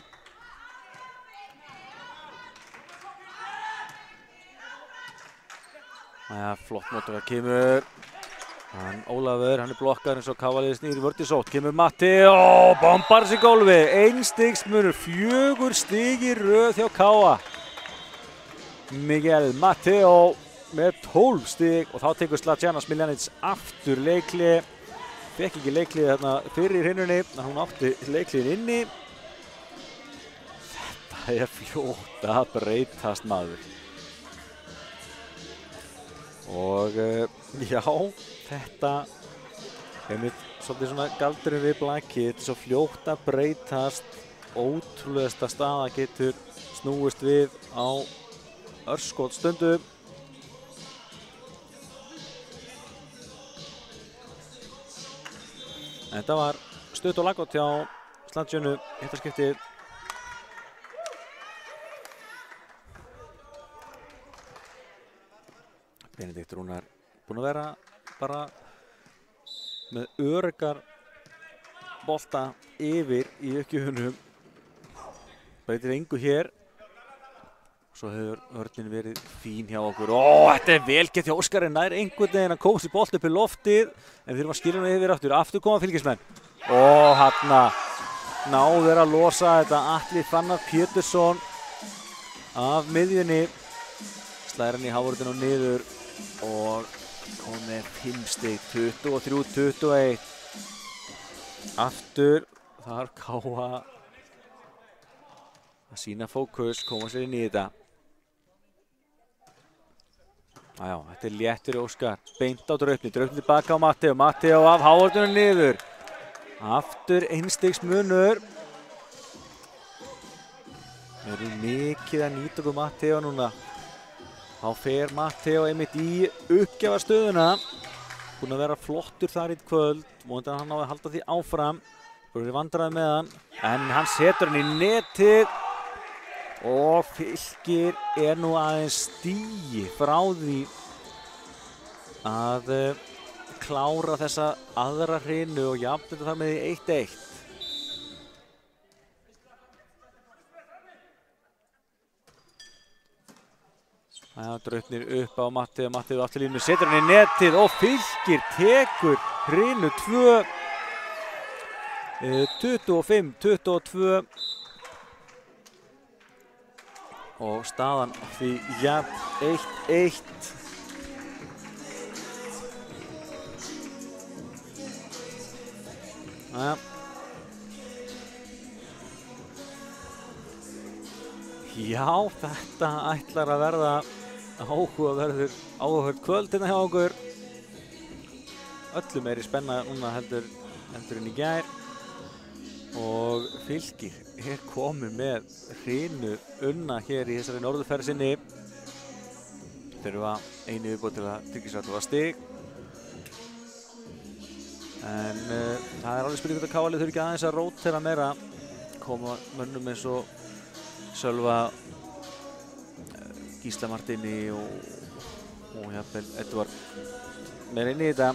Ja, flott mótor að kemur. Ólafur, hann blokkar eins og Kávalið snýr í vörn í sótt. Kemur Matti og bombar sig gólfi. 1 stigs munur, 4 stig í röð hjá Káa. Miguel Matteo með 12 stig og þá tekur Slatjana Smiljanic aftur leikli. Fekk ekki leiklið þarna fyrir í hrinunni, en hún átti leikliðin inni. Þetta fljótt að breytast maður. Og já, þetta einmitt svolítið svona galdurinn við Blakið. Þetta svo fljótt að breytast. Ótrúlegasta staða getur snúist við á örskotsstundu. Þetta var stutt og laggott hjá Slatjanu þetta skiptið. Benedikt Rúnar búinn að vera bara með öruggar bolta yfir í uppgjöfunum. Breytir engu hér. Svo hefur vörnin verið fín hjá okkur. Þetta vel gett hjá Óskari, nær einhvern veginn að komast í bolt upp í loftið. En við erum að skilja hann yfir aftur. Aftur koma fylgismenn. Hanna náður að losa þetta. Atli Fannar Pétursson af miðjunni. Slæðir hann í hávörðin og niður. Og kom með 5 stig. 23-21. Aftur þar Káa að sína fókus, koma sér inn í þetta. Þetta léttur Óskar, beint á Draupni tilbaka á Matteo, Matteo af hávörðunum niður. Aftur 1 stigs munur. Við erum mikið að nýta okkur Matteo núna. Þá fer Matteo einmitt í uppgjafarstöðuna. Búinn að vera flottur þar í kvöld, vonandi að hann á að halda því áfram. Búinn að vandræða með hann, en hann setur hann í netið. Og Fylkir nú aðeins stigi frá því að klára þessa aðra hrinu og jafnir þar með í 1-1. Draupnir upp á Matteo, Matteo aftur línu, setur hann í netið og Fylkir tekur hrinu 2. 25-22. Og staðan því jafn 1-1. Já, þetta ætlar að verða áhugaverð kvöld hérna hjá okkur. Öllum í spenna núna heldur en í gær. Og Fylkir komið með hrinu unna hér í þessari norðurferð sinni. Þurfa einu viðbót til að tryggja sér allavega stig. En það alveg spurning hvort að Kávalið þurfi ekki aðeins að rótera meira. Koma mönnum eins og Sölva, Gísla Martini og jafnvel Edvard meira inn í þetta.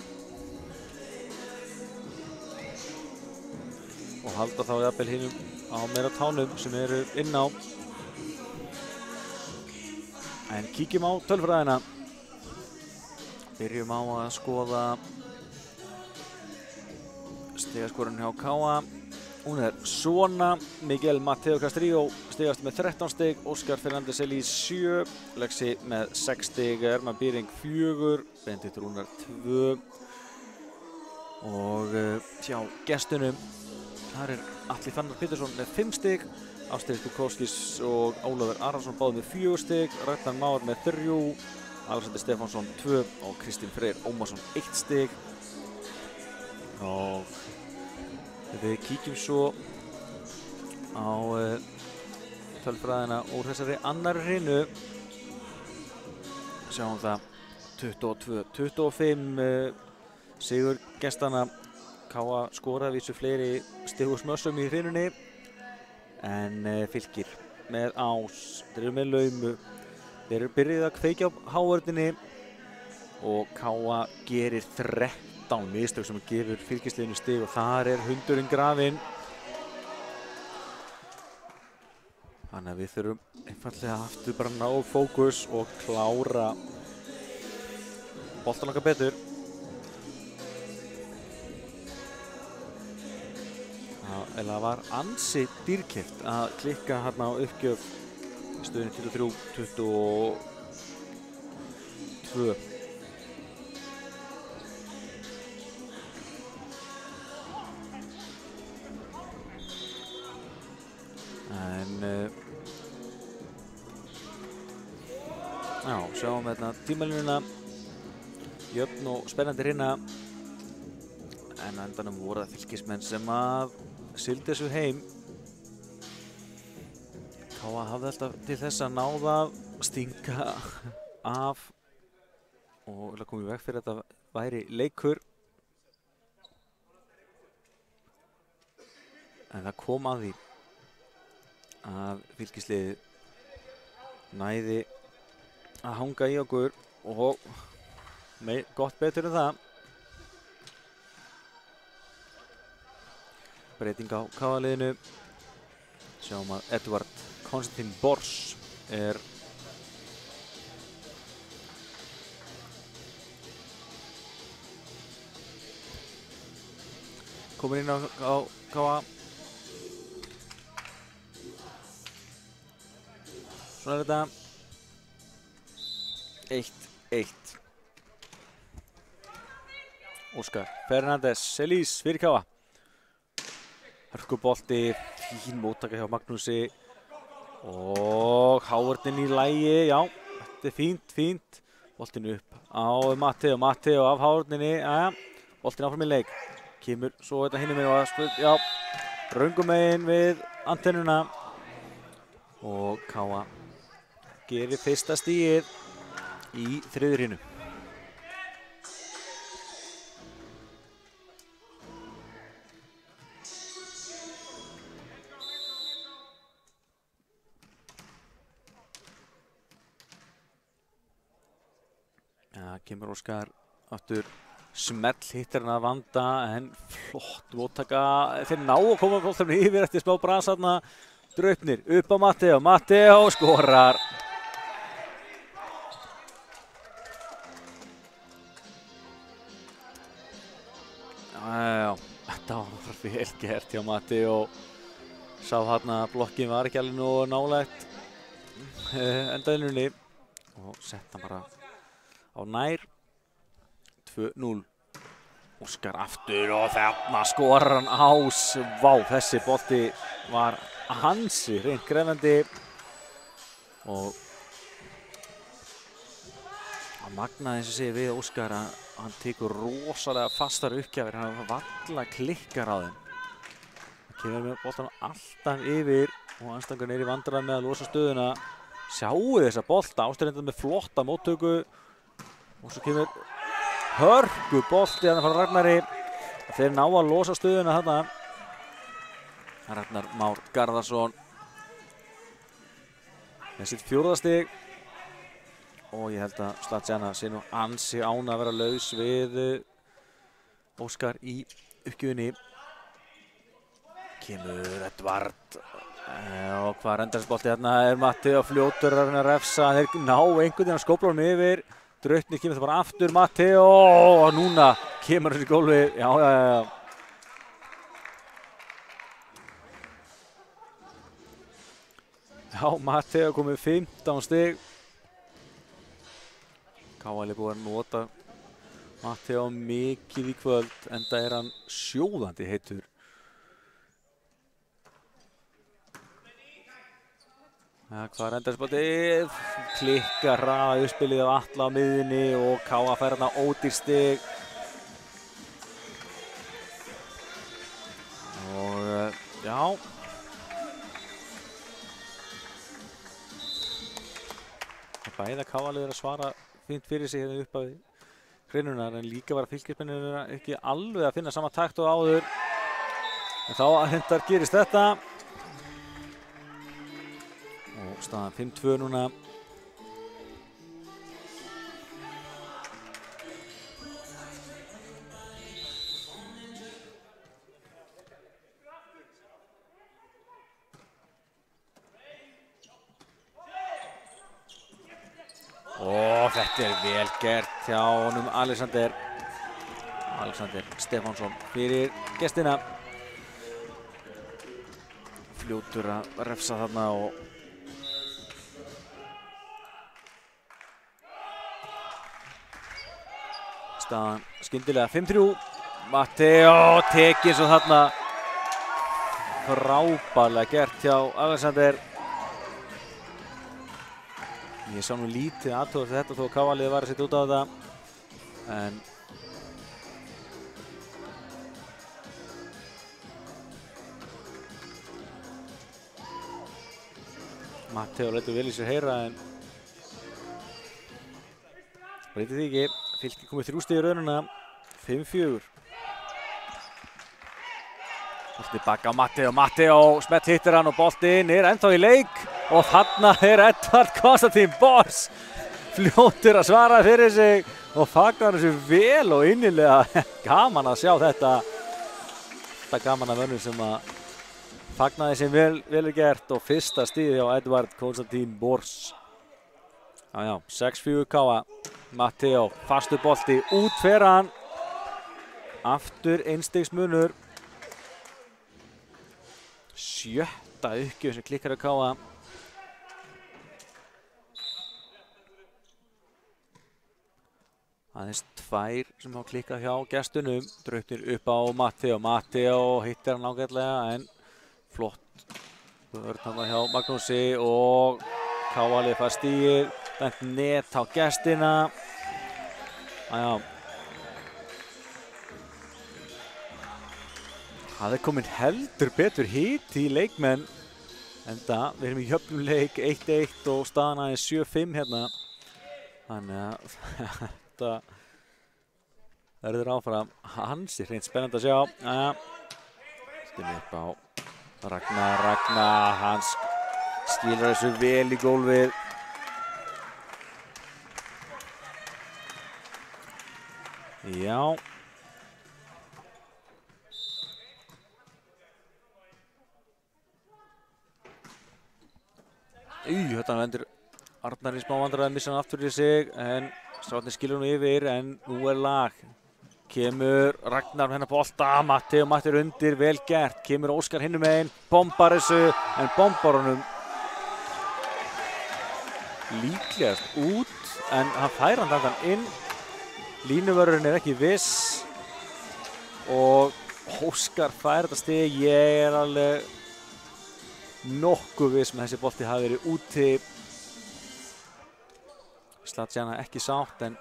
Og halda þá jafnvel hinum á meira tánum sem eru inn á. En kíkjum á tölfræðina. Byrjum á að skoða stigaskorun hjá Káa. Hún svona. Miguel Matteo Castrillo stigast með 13 stig, Óskar Fernández Elís 7, Lexi með 6 stig, Erma Býring 4, Benedikt Rúnar 2. Og hjá gestunum þar Atli Fannar Pétursson með 5 stig, Ásgeir Bukowskis og Ólafur Arason báðir með 4 stig, Ragnar Már með 3, Alexander Stefánsson 2 og Kristinn Freyr Ómarsson 1 stig. Og við kíkjum svo á tölfræðina úr þessari annarri hrinu. Sjáum það 22-25 sigur gestanna. Káa skoraði vísu fleiri stig úr smössum í hrinunni en Fylkir með Ás, þeir eru með Laumu, Þeir eru byrjuð að kveikja á hávörðinni og Káa gerir 13 mistök sem gefur fylkisliðinu stig og þar er hundurinn grafinn. Þannig að við þurfum einfaldlega aftur bara að ná fókus og klára boltan okkar betur. Það var ansi dýrkeypt að klikka hérna á uppgjöf í stöðunni 23-22. Já, sjáum hérna tímalínuna, jöfn og spennandi hrina, en á endanum voru það fylkismenn sem að sigldu þessu heim. Káa hafði alltaf til þess að náða að stinga af og koma í veg fyrir að þetta væri leikur. En það kom að því að fylkisliðið næði að hanga í okkur og gott betur en það. Breyting á Káa-liðinu. Sjáum að Edvard Konstantín Bors er komin inn á Káa. Svona er þetta 1-1. Óskar Fernández Celis fyrir Káa. Hörkubolti, fín móttaka hjá Magnúsi og hávörðin í lagi, já, þetta er fínt. Boltin upp á Matteo af hávörðinni, boltin áfram í leik. Kemur svo þetta hinum megin og já, röngum megin við antennuna og Káa gerir fyrsta stigið í þriðju hrínu. Kemur Óskar aftur, smell hittir hann að vanda en flott móttaka. Þeir ná að koma boltanum yfir eftir smá brasa þarna. Draupnir upp á Matteo skorar. Já, þetta var vel gert hjá Matteo. Sá hann að blokkin var ekki alveg nógu nálægt endaðinunni og sett hann bara á nær. 2-0. Óskar aftur og þarna skorar hann ás. Vá, þessi bolti var hansi hreint grefandi og hann magnaði eins og segir við Óskar að hann tekur rosalega fastar uppgjafir. Hann varla klikkar á þeim. Hann kemur með boltan alltaf yfir og andstæðingur er í vandræðum með að losa stöðuna. Sjáu þessa bolta, Ástur með flotta móttöku og svo kemur hörku bolti að fara Ragnari. Þeir ná að losa stöðuna þarna. Ragnar Már Garðarsson með sitt 4. stig og ég held að Zlatjana sé nú ansi ánægð að vera laus við Óskar í uppgjöfinni. Kemur Edvard og hvað endarsbolti þarna er Matteo fljótur að reyna að refsa. Þeir ná einhvern veginn að skópla honum yfir. Draupnir kemur það bara aftur Matteo og núna kemur þessi gólfi. Já. Já, Matteo komið 15 stig. Káa er búið að nota Matteo mikið í kvöld, enda er hann sjóðandi heitur. Hvað er endarsboltið? Klikkar hraða uppspilið af Atla á miðjunni og Káa fær hérna ódýr stig. Og já. Bæði að Káa liður að svara fínt fyrir sig hérna upp af hreinunar en líka var að fylkismennirnir ekki alveg að finna sama takt og áður. En þá hendar gerist þetta. Og staðan 5-2 núna. þetta vel gert hjá honum Alexander Stefánsson fyrir gestina. Fljótur að refsa þarna og staðan skyndilega 5-3. Matteo tekið svo þarna. Frábærlega gert hjá Alexander. Ég sá nú lítið aðtöður þetta þó að Káa-liðið var að setja út á þetta. En Matteo lætur vel í sér heyra en breytir því ekki. Fylkir komið 3 stig í rauðina, 5-4. Bolti baka á Matteo smett hittir hann og boltinn ennþá í leik og þarna Edvard Konstantín Bors fljótur að svara fyrir sig og fagnar þessu vel og innilega. Gaman að sjá þetta. Þetta gaman að mönnum sem að fagnaði sem vel gert og fyrsta stigið á Edvard Konstantín Bors. Já, 6-4 Káa. Matteo, fastur bolti, út fer hann. Aftur einstigsmunur. 7. uppgjöf sem klikkar á Káa. Aðeins 2 sem hafa klikkað hjá gestunum. Draupnir upp á Matteo hittir hann ágætlega en flott vörn hann hjá Magnúsi og Káa-liðið fær stigið. Bent net á gestina. Það komin heldur betur hiti í leikmenn. Enda við erum í jöfnum leik 1-1 og staðan aðeins 7-5 hérna. Þannig að þetta verður áfram. Hans hreint spennandi að sjá. Stilum upp á Ragnar. Hans skilur þessu vel í gólfið. Já. Þetta lendur Arnar í smá vandræði að missa hann aftur í sig en strákarnir skilur nú yfir en nú lag. Kemur Ragnar með hennar bolta, Matteo undir, vel gert. Kemur Óskar hinum megin, bombar þessu en bombar honum líklegast út en hann fær hann þarna inn. Línuvörðurinn ekki viss og Óskar fær þetta stig. Ég alveg nokkuð viss með þessi bolti hafi verið úti. Zlatan ekki sátt en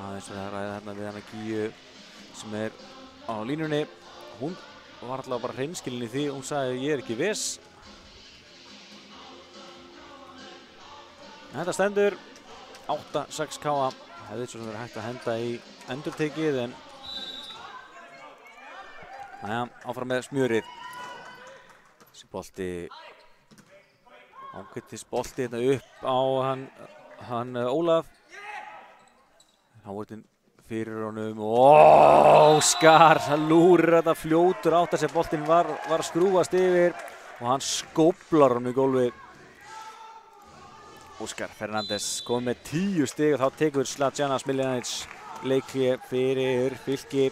aðeins verið að ræða hérna við hana Gíu sem á línunni. Hún var alltaf bara hreinskilin í því. Hún sagði ég ekki viss. Þetta stendur 8-6 Káa. Hefði svo sem verið hægt að henda í endurtekið en áfram með smjörið. Þessi bolti ágætis bolti hérna upp á hann Ólaf. Hann voru fyrir honum og Óskar lúrir þetta fljótur átt að sem boltinn var að skrúfast yfir og hann skóplar hann í gólfið. Óskar Fernández kom með 10 stig og þá tekur Zlatan Smiljanic leikhlé fyrir Fylki.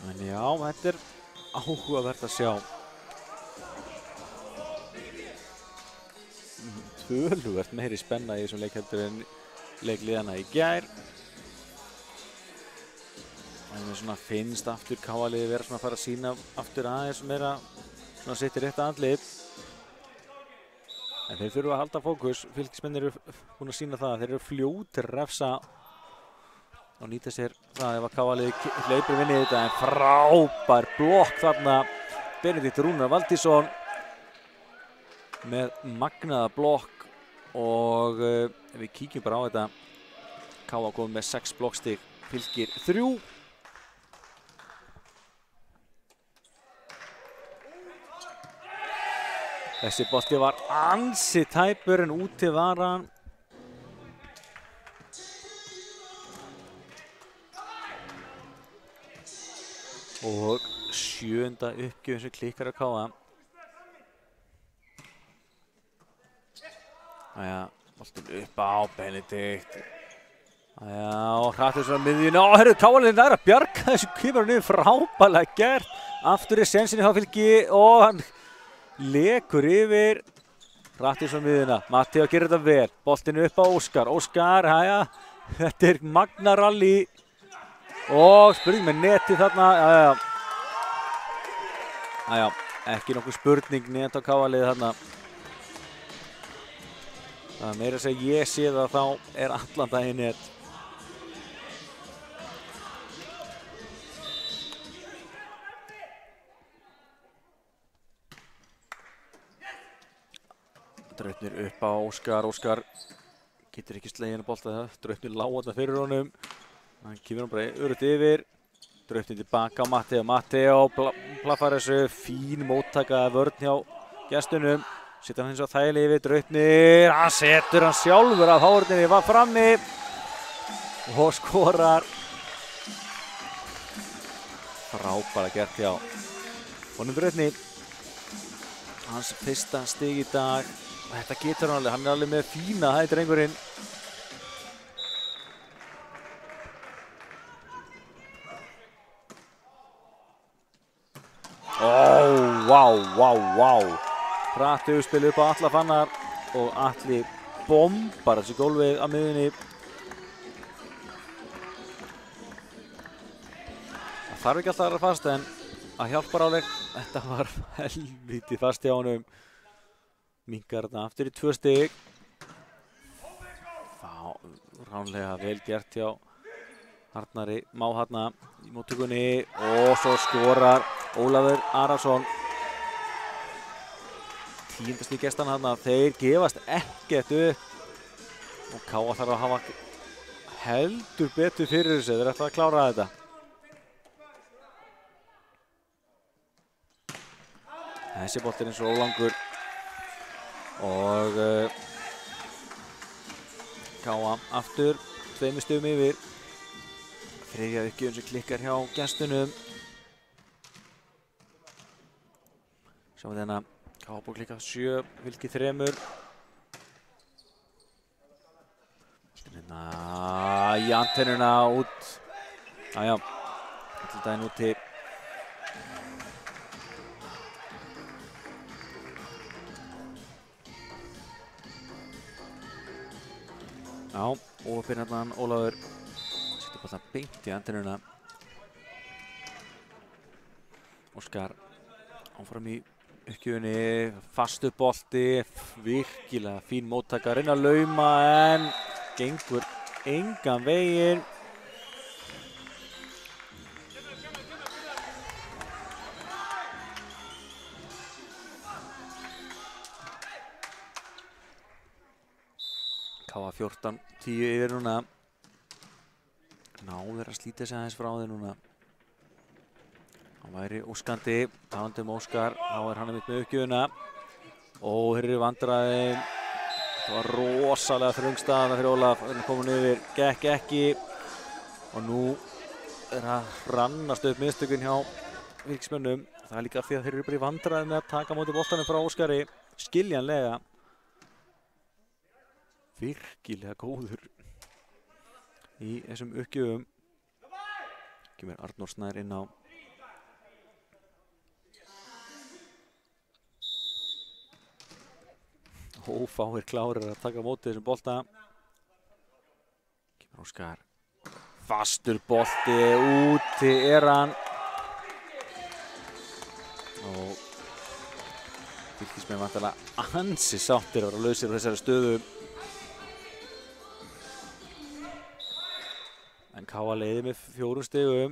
En já, þetta áhugavert að sjá. Töluvert meiri spenna í þessum leik heldur en leikliðana í gær. En svona finnst aftur Káa-liðið vera svona að fara að sína aftur aðeins meira svona sitt í rétta andlit. En þeir þurfa að halda fókus. Fylkismenn eru búin að sína það. Þeir eru fljótir að refsa og nýta sér það ef að Káa-liðið hleypur vinni þetta en frábær blokk þarna. Benedikt Rúnar Valtýsson með magnaða blokk og ef við kíkjum bara á þetta, K.A. komið með 6 blokkstig, Fylkir 3. Þessi bolti var ansi tæpur en úti var hann. Og 7. uppgjöfin sem klikkar á K.A. Æja, boltin upp á Benedikt. Æja, og hrættur svona miðjuna. Ó, herru, K.A.-liðin er að bjarga þessu kýmur niður, frábælega gert. Aftur í sensinni hjá Fylki og hann lekur yfir. Hrættur svona miðjuna. Matti að gera þetta vel. Boltin upp á Óskar. Óskar, æja, þetta er magnaralli. Og spurning með neti þarna, æja, ekki nokkuð spurning net á K.A.-liðið þarna. Það er meira að segja ég sé það, þá er allan daginn net. Draupnir upp á Óskar, Óskar getur ekki slegin að bolta það, Draupnir lág þarna fyrir honum. Hann kemur hann bara örugt yfir. Draupnir tilbaka á Matti og Matteo plaffar þessu, fín móttaka vörn hjá gestunum. Settur hann hins og þægilega yfir, Draupnir, hann setur hann sjálfur af hárninni, var frammi og skorar. Frábæra gert hjá honum Draupni. Hans fyrsta stig í dag. Þetta getur hann alveg, hann er alveg með fína hæði drengurinn. Vá. Hratt auðspil upp á Atla Fannar og Atli bombar þessi gólfið á miðjunni. Það þarf ekki alltaf að vera fast en að hjálpar áleik. Þetta var helvítið fast hjá honum. Minkar þetta aftur í 2 stig. Ránlega vel gert hjá Arnari Má hérna í móttökunni og svo skorar Ólafur Arason. 10. stig gestan hérna, þeir gefast ekkert upp og K.A. þarf að hafa heldur betur fyrir þessu, þeir ætla að klára þetta. Þessi bolt er eins og ólangur og K.A. aftur 2 stigum yfir. Þriðja uppgjöfin sem klikkar hjá gestunum. Sjáum við hérna K.A. búið að klikka 7, Fylki 3. Hérna í antennuna út. Æja, allir daginn úti. Já, og fyrir hérna Ólafur setur bara það beint í antennuna. Óskar áfram í uppgjöfinni, fastur bolti, virkilega fín móttaka, reyna að lauma en gengur engan veginn. K.A. 14-10 yfir núna. Náður að slíta sig aðeins frá þig núna. Hann væri óskandi, talandi Óskar, þá er hann mitt með uppgjöfuna. Og þeir eru vandræðin. Það var rosalega þröng staða fyrir Ólaf, hann er komin yfir, gekk ekki. Og nú er að rannast upp mistökun hjá Fylkismönnum. Það er líka því að þeir eru bara í vandræðin með að taka móti boltanum frá Óskari, skiljanlega. Virkilega góður í þessum uppgjöfum. Kemur Arnór Snær inn á. Ófáir klárir að taka móti þessum bolta. Kemur Óskar. Fastur bolti, úti er hann. Og Fylkismenn vantarlega ansi sáttir að vera lausir á þessari stöðu. En K.A. leiði með 4 stigum.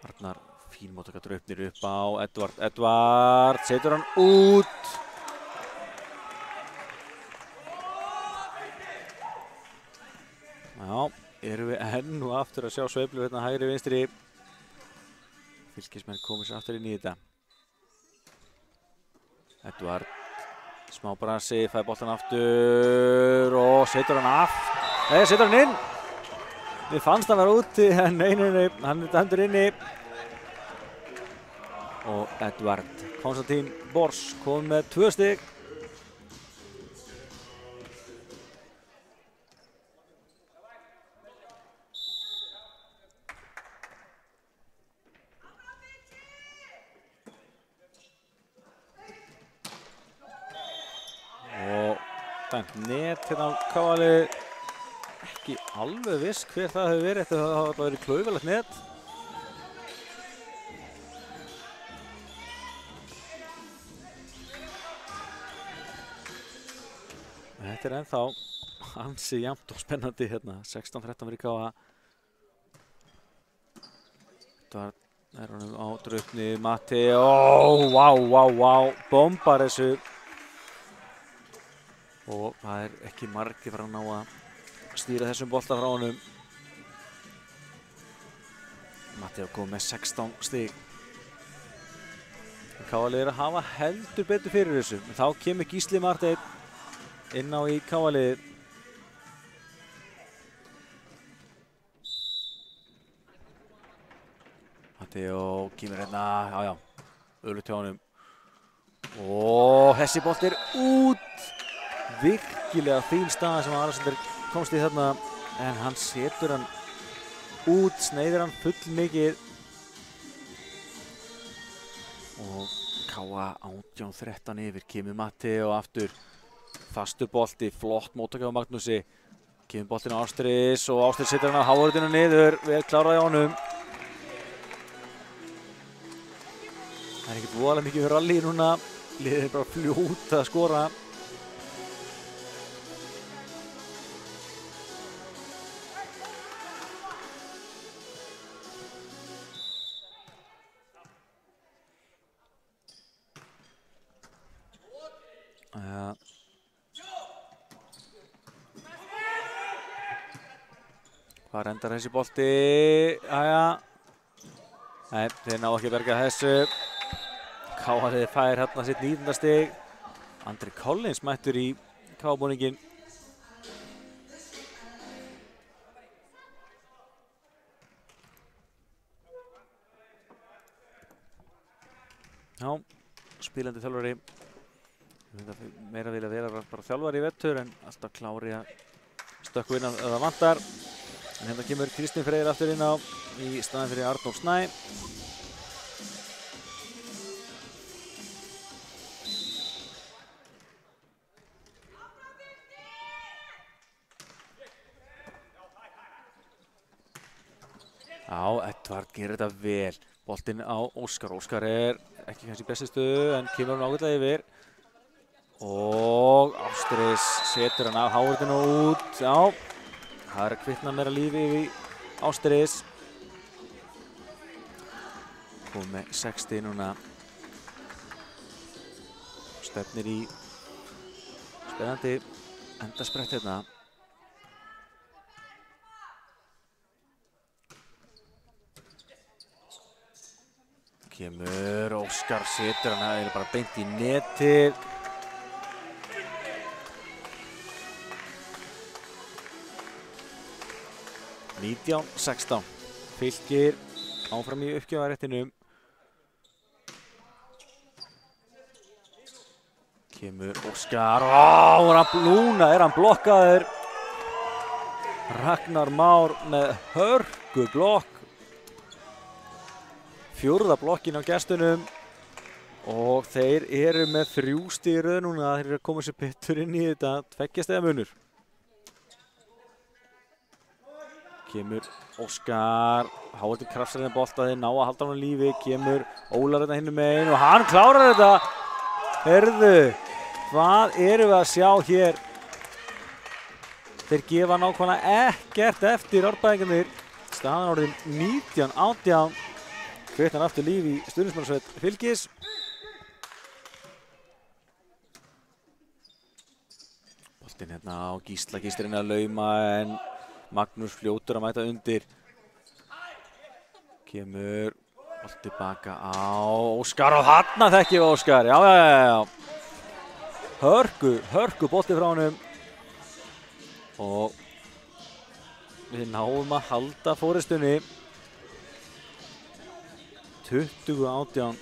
Arnar fín móttaka, Draupnir upp á Edvard setur hann út. Já, erum við enn og aftur að sjá sveiflu hérna hægri vinstri. Fylkismenn komið sér aftur inn í þetta. Edvard, smá brasi, fær boltan aftur og setur hann af. Nei, setur hann inn. Við fannst hann vera úti, en nei, hann er dæmdur inni. Og Edvard Konstantín Bors kom með 2 stig. Dæmt net hérna á Kavali, ekki alveg viss hver það hefur verið, þetta hafa alltaf verið klaufalegt net. Þetta er ennþá ansi jafnt og spennandi hérna, 16-13 fyrir Kava. Þetta er honum á draupni, Matti, vá, bombar þessu. Og það er ekki margir fyrir að ná að stýra þessum bolta frá honum. Matti komið með 16 stig. Kavali að hafa heldur betur fyrir þessu. En þá kemur Gísli Marteinn inn á í Kavali. Matti kemur hérna, já, öðlut hjá honum. Og þessi bolt er út. Virkilega fín staða sem Alexander komst í þarna, en hann setur hann út, sneiðir hann full mikið. Og Káa 18-13 yfir, kemur Matti og aftur fastur bolti, flott móttaka á Magnúsi. Kemur boltin á Ástris og Ástris setur hann á hávörðinu niður, vel klárað á honum. Það er ekkert voðalega mikið rally núna, liðið er bara fljót að skora. Hvað endar þessi bolti? Nei, þeir ná ekki að berga þessu. Káa fær hérna sitt 9. stig. Andri Collins mættur í Káa-búninginn. Já, spilandi þjálfari. Meira vilja vera bara þjálfari í vettur, en alltaf klári að stökkva inn að það vantar. En hérna kemur Kristinn Freyr aftur inn á í staðinn fyrir Arnór Snæ. Já, Edvard gerir þetta vel. Boltinn á Óskar. Óskar er ekki kannski í bestu stöðu, en kemur hann ágætlega yfir. Og Ástris setur hann af hávörðinu út. Já, það er að kvitna meira lífi í Ástris. Komið með 60 núna. Stefnir í spennandi endasprett hérna. Kemur Óskar, setur hann, það er bara beint í netið. 19-16. Fylkir áfram í uppgjöfarréttinum. Kemur Óskar. Núna er hann blokkaður. Ragnar Már með hörku blokk. 4. blokkin á gestunum. Og þeir eru með 3 stig í röð núna. Þeir eru að koma sér betur inn í þetta 2 stiga munur. Kemur Óskar, Hávaldur krafsar henni boltaði, ná að halda hann á lífi, kemur Ólar þetta hinum megin og hann klárar þetta. Herðu, hvað erum við að sjá hér? Þeir gefa nákvæmlega ekkert eftir Árbæðingarnir. Staðan orðin 19-18. Kvitnar aftur líf í stuðningsmannasveit Fylkis. Boltinn hérna á Gísla, Gísli reynir að lauma en Magnús fljótur að mæta undir. Kemur allt tilbaka á Óskar og þarna þekkjum við Óskar. Já. Hörku bolti frá honum. Og við náum að halda fóristunni. 20-18.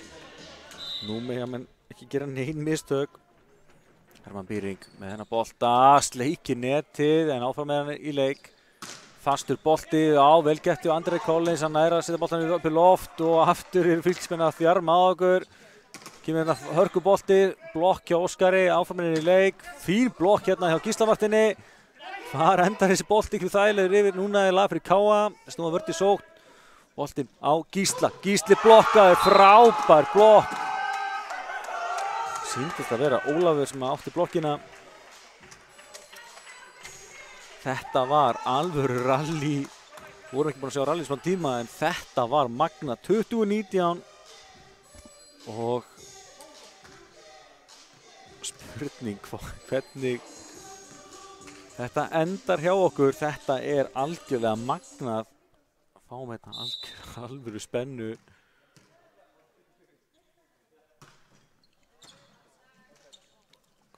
Nú mega menn ekki gera nein mistök. Hermann Býring með hennar bolta, sleikir netið en áfram með hann í leik. Fastur bolti vel gert hjá Andrei Collins, hann nær að setja boltan upp í loft og aftur fylgismenn að þjarma á okkur. Kemur hérna hörku bolti, blokk hjá Óskari, áfram með hann í leik. Fín blokk hérna hjá Gísla Martini. Þar endar þessi bolti ekki þægilegur yfir, núna er lag fyrir Káa, snúa vörð í sókn. Boltinn á Gísla, Gísli blokkaður, frábær blokk. Sýndist að vera Ólafur sem átti blokkina. Þetta var alvöru rally. Vorum ekki búin að sjá rally svona tíma en þetta var magna. 20-19 og spurning hvernig þetta endar hjá okkur. Þetta er algjörlega magnað. Fáum þetta alvöru spennu.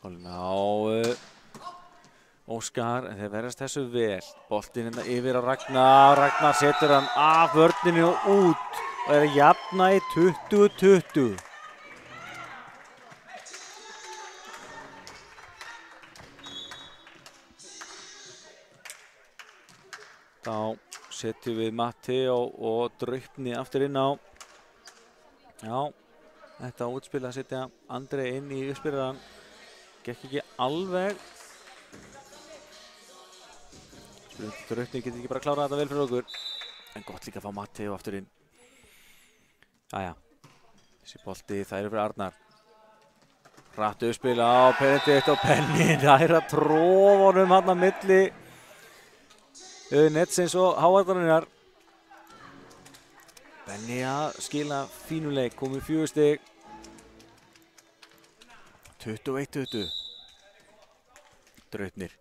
Kolin á Óskar, en þeir verðast þessu vel. Boltinn hérna yfir á Ragnar. Ragnar setur hann af vörninni og út og er að jafna í 20-20. Þá setjum við Matti og Draupni aftur inn á. Já, þetta útspil að setja Andrei inn í uppspilran. Gekk ekki alveg. Draupni getur ekki bara klárað þetta vel fyrir okkur. En gott líka að fá Matti og aftur inn. Jæja, þessi bolti, það eru fyrir Arnar. Hratt uppspil á Benedikt og Benni nær að trófa honum hann á milli netsins og hávardarinnar. Benni að skila fínuleik, komið 4 stig. 21-20. Draupnir.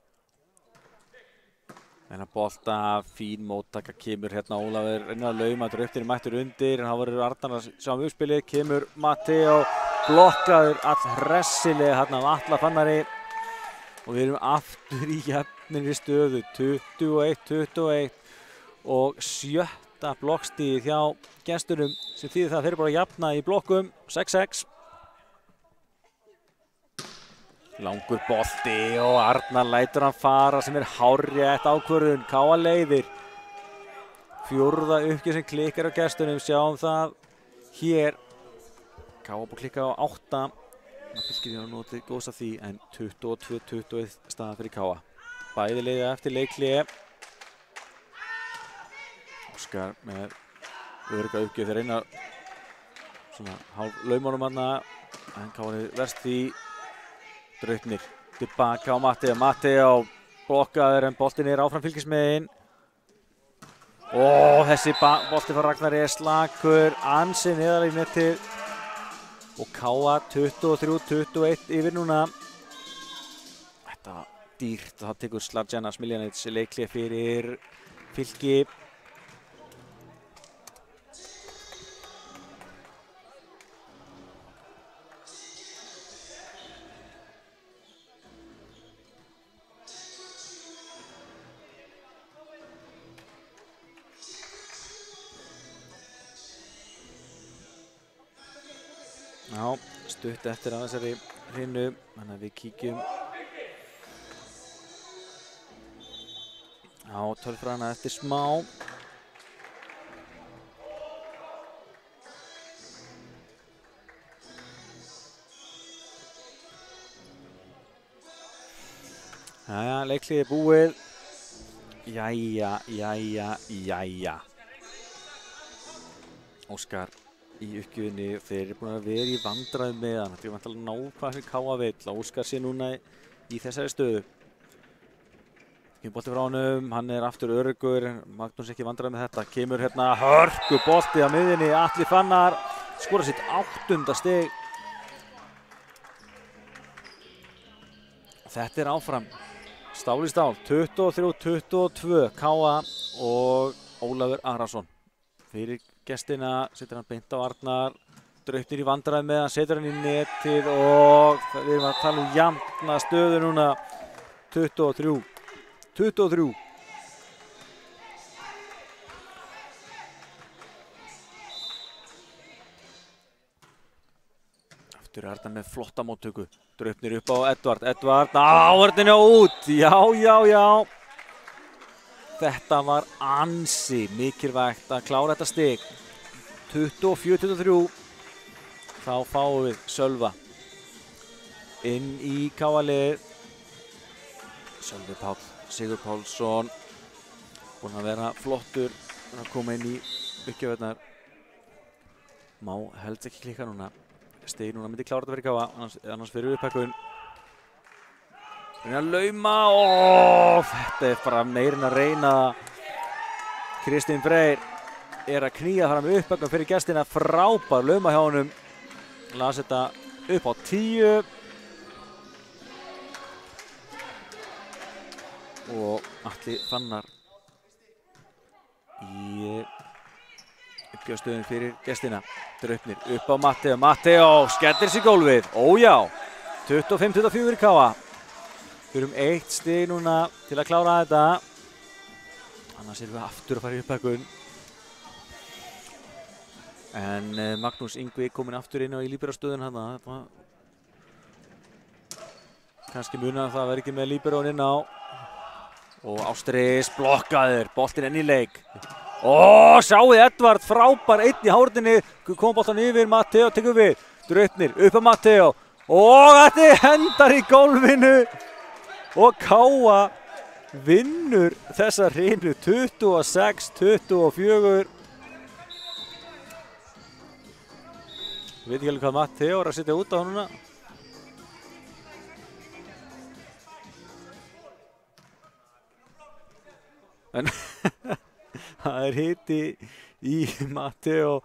En að bolta, fín móttaka kemur hérna Ólafur, reynir að lauma, Draupnir mættur undir, en þá verður Arnar að sjá um uppspilið, kemur Matti og blokkaður allhressilega hérna af Atla Fannari. Og við erum aftur í jafnri stöðu, 21-21 og 7. blokkstigið hjá gestunum sem þýðir það þeir eru bara að jafna í blokkum, 6-6. Langur bolti og Arnar lætur hann fara sem er hárrétt ákvörðun. Káa leiðir. 4. uppgjör sem klikkar á gestunum, sjáum það hér. Káa búið klikka á 8. Það fylgir hérna notið góðs af því en 22-21 staða fyrir Káa. Bæði leiða eftir leikhlé. Óskar með örugga uppgjör þeir reyna svona hálf laumunum hana en Káa er verst því. Draupnir tilbaka á Matti á blokkaður en boltin er áfram fylgismegin. Þessi bolti frá Ragnar er slakur, ansi neðar í netið og Káa 23-21 yfir núna. Þetta var dýrt og það tekur Sladjana Smiljanets leikhlé fyrir Fylki. Já, stutt eftir að þessari hrinu, þannig að við kíkjum á tölfræðina eftir smá. Jæja, leiklið er búið. Jæja. Óskar í uppgjöfinni, þeir eru búin að vera í vandræðum með hann. Þetta er vantilega ná hvað sem Káa vill. Óskar sé núna í þessari stöðu. Kemur bolti frá honum, hann er aftur öruggur, Magnús ekki vandræðum með þetta. Kemur hérna hörku bolti á miðjunni, Atli Fannar skorar sitt 8. stig. Þetta er áfram Stál í stál, 23-22, Káa og Ólafur Arason. Fyrir gestina setur hann beint á Arnar, Draupnir í vandræði með hann, setur hann í netið og við erum að tala jafna stöðu núna, 23. Aftur er Arnar með flotta móttöku, Draupnir upp á Edvard, áhörðinu út, já. Þetta var ansi mikilvægt að klára þetta stig, 24-23. Þá fáum við Sölva inn í Káa-liðið. Sölvi Páll Sigur Pálsson búinn að vera flottur að koma inn í uppgjöfurnar. Má helst ekki klikka núna. Stig núna myndi klára þetta fyrir Káa, annars fyrir upphækkun. Reyna að lauma og þetta er bara meirinn að reyna. Kristinn Freyr er að knýja fram upphækkun fyrir gestina, frábær lauma hjá honum. Las þetta upp á 10 og Atli Fannar í uppgjörstöðun fyrir gestina. Draupnir upp á Matteo skellir sig gólfið, ójá, 25-24 Káa. Við erum 1 stig núna til að klára þetta, annars erum við aftur að fara í upphækkun. En Magnús Ingvi kominn aftur inn á í líberastöðun hérna. Kannski munar það að vera ekki með líberón inn á. Og Ástris blokkaður, boltinn enn í leik. Sjáuð Edvard, frábær einn í hárninni. Kom boltan yfir, Matteo tekur við. Draupnir upp á Matteo. Þetta hendar í gólfinu. Og Káa vinnur þessa hreinu 26-24. Ég veit ekki alveg hvað Matteo er að setja út á núna. En það er hiti í Matteo.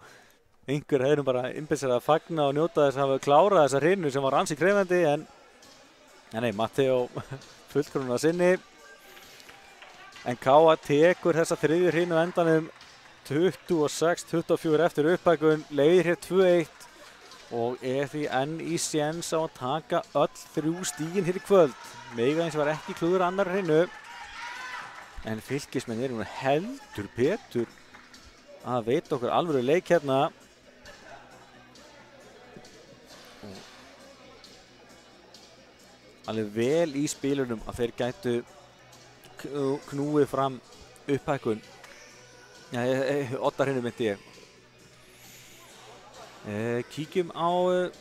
Einhver hefði bara einbeitt að fagna og njóta þess að hafa klárað þessa hreinu sem var ansi krefjandi, en nei, Matteo fullkomlega sinni. En Káa tekur þessa þriðju hreinu á endanum, 26-24 eftir upphækkun, leiðir hér 2-1. Og er því enn í séns á að taka öll 3 stigin hér í kvöld. Mega eins var ekki klúður annar hreinu. En Fylkismenn eru heldur betur að veita okkur alvöru leik hérna. Og alveg vel í spilunum að þeir gætu knúið fram upphækkun. Já, Oddarhreinu myndi ég. Kíkjum á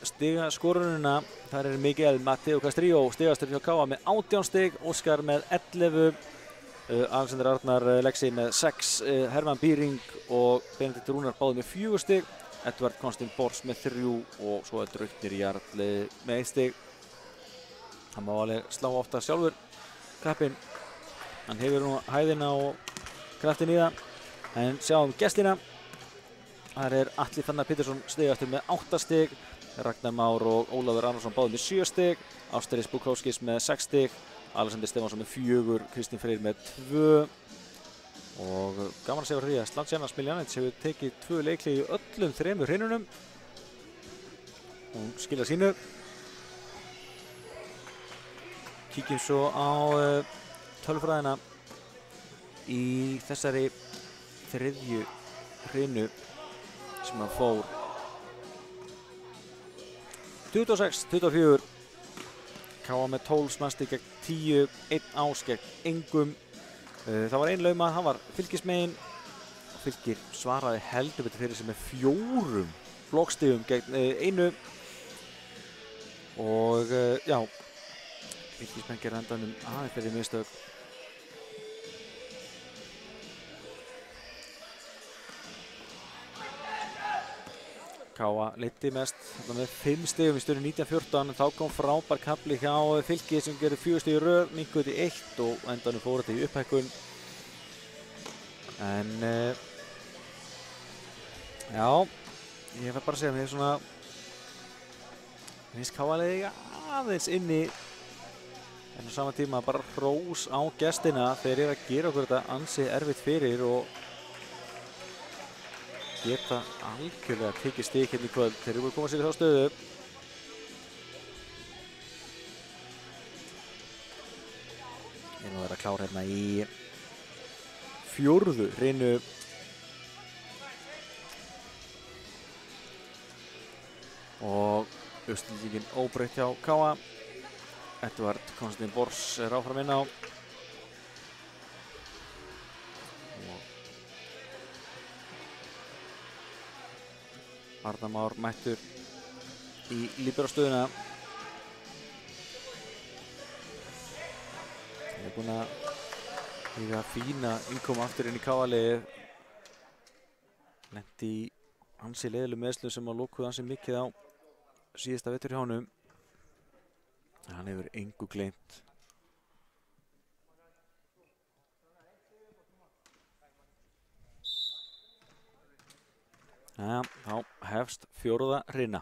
stigaskorununa. Þar er Miguel Matteo Castrillo stigastur hjá Káa með 18 stig, Óskar með 11, Alexander Arnar Lexi með 6, Hermann Bíring og Benedikt Rúnar báði með 4 stig, Edvard Konstin Bors með 3 og svo er Draupnir Jarl með 1 stig. Hann má alveg slá ofta sjálfur kappinn. Hann hefur nú hæðina og kraftin í það. En sjáum gestina. Þar er Atli Fannar Pétursson stigastur með 8 stig, Ragnar Már og Ólafur Arnarsson báði með 7 stig, Ástris Bukowskis með 6 stig, Alexander Stefánsson með 4, Kristinn Freyr með 2. Og gaman að segja frá því að Slagsjana Smiljanets hefur tekið 2 leikli í öllum 3 hreinunum. Hún skilja sínu. Kíkjum svo á tölfræðina í þessari 3. hreinu sem hann fór 26-24. Káa með 12 smannsstig gegn 10, 1 ás gegn engum. Það var ein lauma, hann var Fylkismegin. Fylkir svaraði heldur betur fyrir sig með 4 blokkstigum gegn 1. Og já, Fylkismenn gerði endanum aðeins fyrir mistök. Káa leiddi mest með 5 stigum í stöðu 19-14. Þá kom frábær kafli hjá Fylki sem gerði 4 stig í röð, minnkuði 1 og endanum fór þetta í upphækkun. En já, ég verð bara að segja mér svona finnst Káa liðið aðeins inni En á sama tíma bara hrós á gestina. Þeir eru að gera okkur þetta ansi erfitt fyrir og geta algjörlega tekið stig hérna í kvöld. Þeir eru búin að koma sér í þá stöðu. Ég nú vera klár hérna í 4. hreinu. Og úrslitin óbreytt hjá KA. Edvard Konstantín Bors er áfram inn á. Arnar Már mættur í líberastöðuna. Þeir eru búin að eiga fína innkoma aftur inn í KA-liðið. Lenti í ansi leiðilegum meiðslum sem að lokuðu ansi mikið á síðasta vetur hjá honum. Hann hefur engu gleymt. Ja, þá hefst 4. hreina.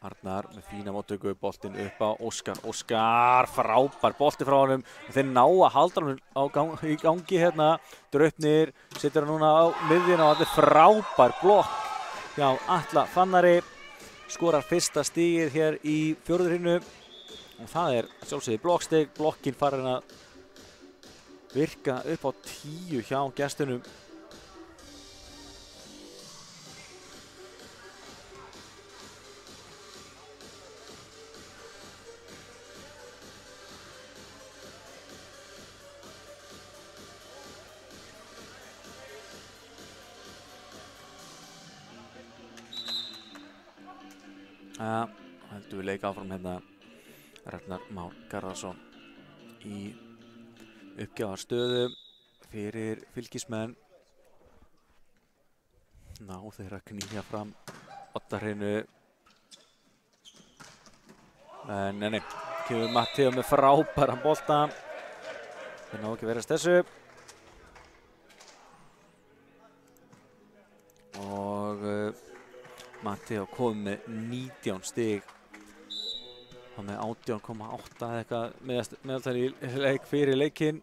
Arnar með fína móttöku, boltinn upp á Óskar. Óskar, frábær bolti frá honum. Þeir ná að halda hann í gangi hérna. Draupnir setur hann núna á miðjuna og þetta er frábær blokk hjá Atla Fannari. Skorar fyrsta stigið hér í 4. hreinu. Og það er sjálfsögði blokkstig. Blokkinn farin að virka upp á 10 hjá gestunum. Heldur við leik áfram hérna Ragnar Már Garðarsson í uppgjafarstöðu fyrir Fylkismenn. Ná þeir að knýja fram oddahreinu. Nei, kemur Mattheo með frábæran bolta. Þeir ná ekki að verast þessu. Og Mattheo kom með 19 stig. Hann með 18,8 eða eitthvað meðaltal í leik fyrir leikinn.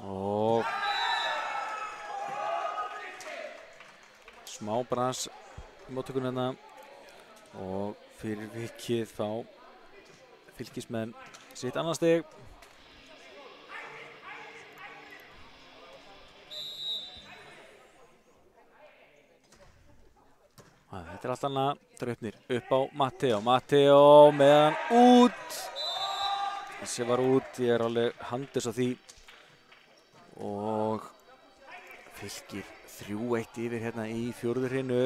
Og smá brans í móttökunni hérna. Og fyrir vikið fá Fylkismenn sitt annað stig. Þetta er allt annað. Draupnir upp á Mattheo. Mattheo með hann út. Þessi var út. Ég er alveg handis á því. Og Fylkir 3-1 yfir hérna í 4. hreinu.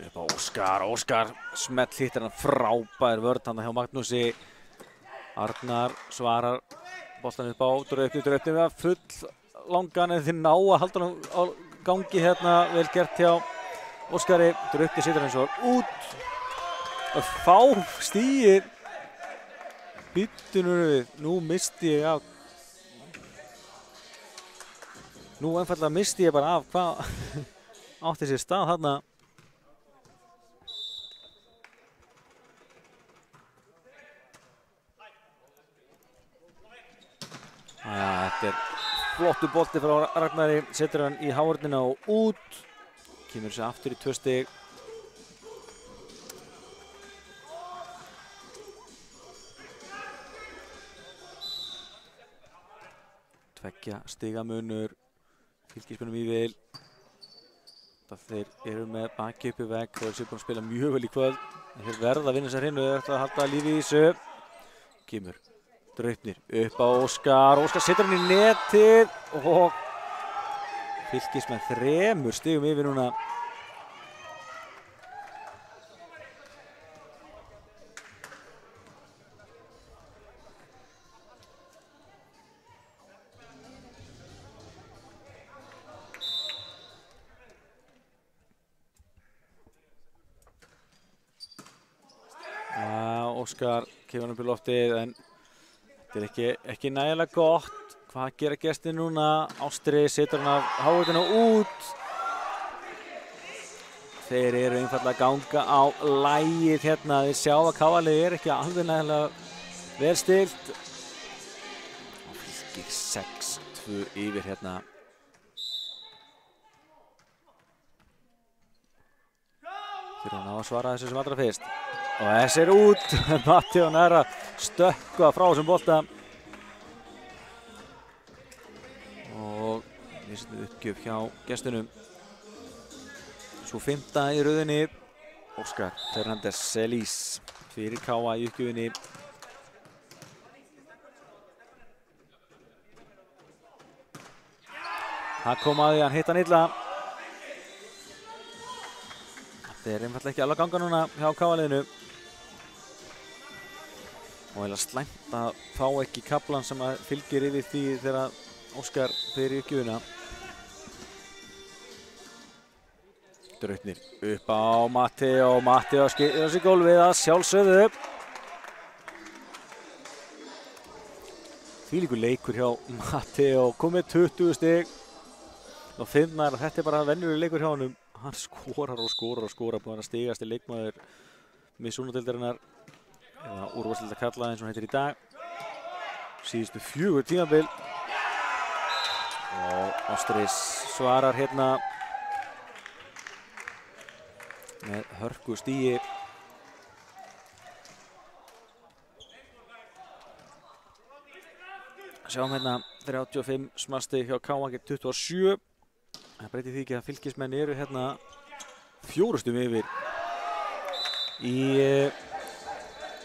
Upp á Óskar. Óskar smell hittir hann frábær vörn hann hjá Magnúsi. Arnar svarar boltan upp á Draupnir við að full langan en þeir ná að halda hann á gangi hérna. Vel gert hjá Óskari. Draupnir situr hann svo út. Að fá stigið. Bíddu nú við. Nú misti ég af. Nú einfaldlega misti ég bara af hvað átti sér stað þarna. Þetta er flottu bolti frá Ragnari, setur hann í hávörnina og út. Kemur sér aftur í 2 stig. Tveggja stigamunur Fylkismönnum í vil. Þeir eru með baki uppi vegg og eru búin að spila mjög vel í kvöld. Þeir verða að vinna sér hreinu, þeir ætla að halda lífi í þessu. Kemur Draupnir upp á Óskar. Óskar setur hann í netið og Fylkismenn 3 stigum yfir núna. Óskar kemur upp í loftið en þetta er ekki nægilega gott. Hvað gera gestir núna? Ástri setur hann af háhættinu út. Þeir eru einfallega að ganga á lagið hérna. Við sjáum að KA-liðið ekki alveg nægilega vel stilt. Og Fylkir 6-2 yfir hérna. Þurfa hann á að svara þessu sem allra fyrst. Og þessi út. Matti og næra stökkva frá þessum bolta. Og við setjum uppgjöf hjá gestunum. Svo 5. í rauðinni, Óskar Fernández Celis fyrir KA í uppgjöfinni. Það kom að því, hann hitt hann illa. Þetta er einfallega ekki alveg að ganga núna hjá KA-liðinu. Og eiginlega slæmt að fá ekki kaflan sem að fylgir yfir því þegar Óskar fyrir í uppgjöfina. Drautnir upp á Matti og skilur sig gólfið að sjálfsögðu. Þvílíkur leikur hjá Matti og komið 20 stig. Og finnar að þetta er bara venjulegur leikur hjá honum. Hann skorar og skorar og skorar, búinn að stigast í leikmaður Missúna-deildarinnar eða úrvalsdeildar karla eins og hann heitir í dag. Síðustu 4 tímabil. Og Ástri svarar hérna með hörku stíi. Sjáum hérna 35 smasti hjá KA gegn 27. Það breytir því ekki að Fylkismenn eru hérna 4 stigum yfir í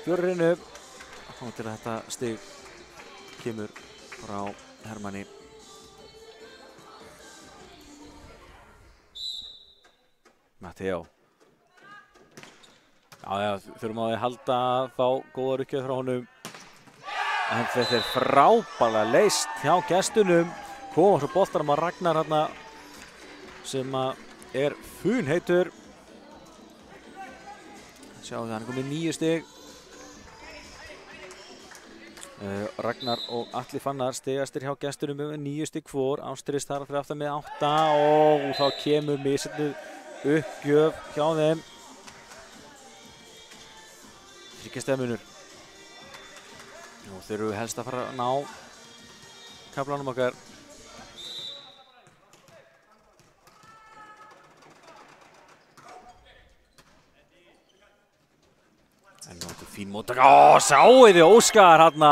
4. rinu. Þá til að þetta stig kemur frá Hermanni. Matteo. Já, þurfum á því að halda að fá góða rukkið frá honum. En þetta er frábærlega leyst hjá gestunum. Koma svo boltanum að Ragnar hérna sem er funheitur. Sjáum við hann er komið 9 stig. Ragnar og Atli Fannar stigastir hjá gestunum með 9 stig hvor. Ástri þar fyrir aftan með 8 og þá kemur misjöfnuð uppgjöf hjá þeim. Þriggjastigamunur. Nú þurfum við helst að fara að ná kaflanum okkar. En nú er fín móttaka. Sáuð þið Óskar hérna.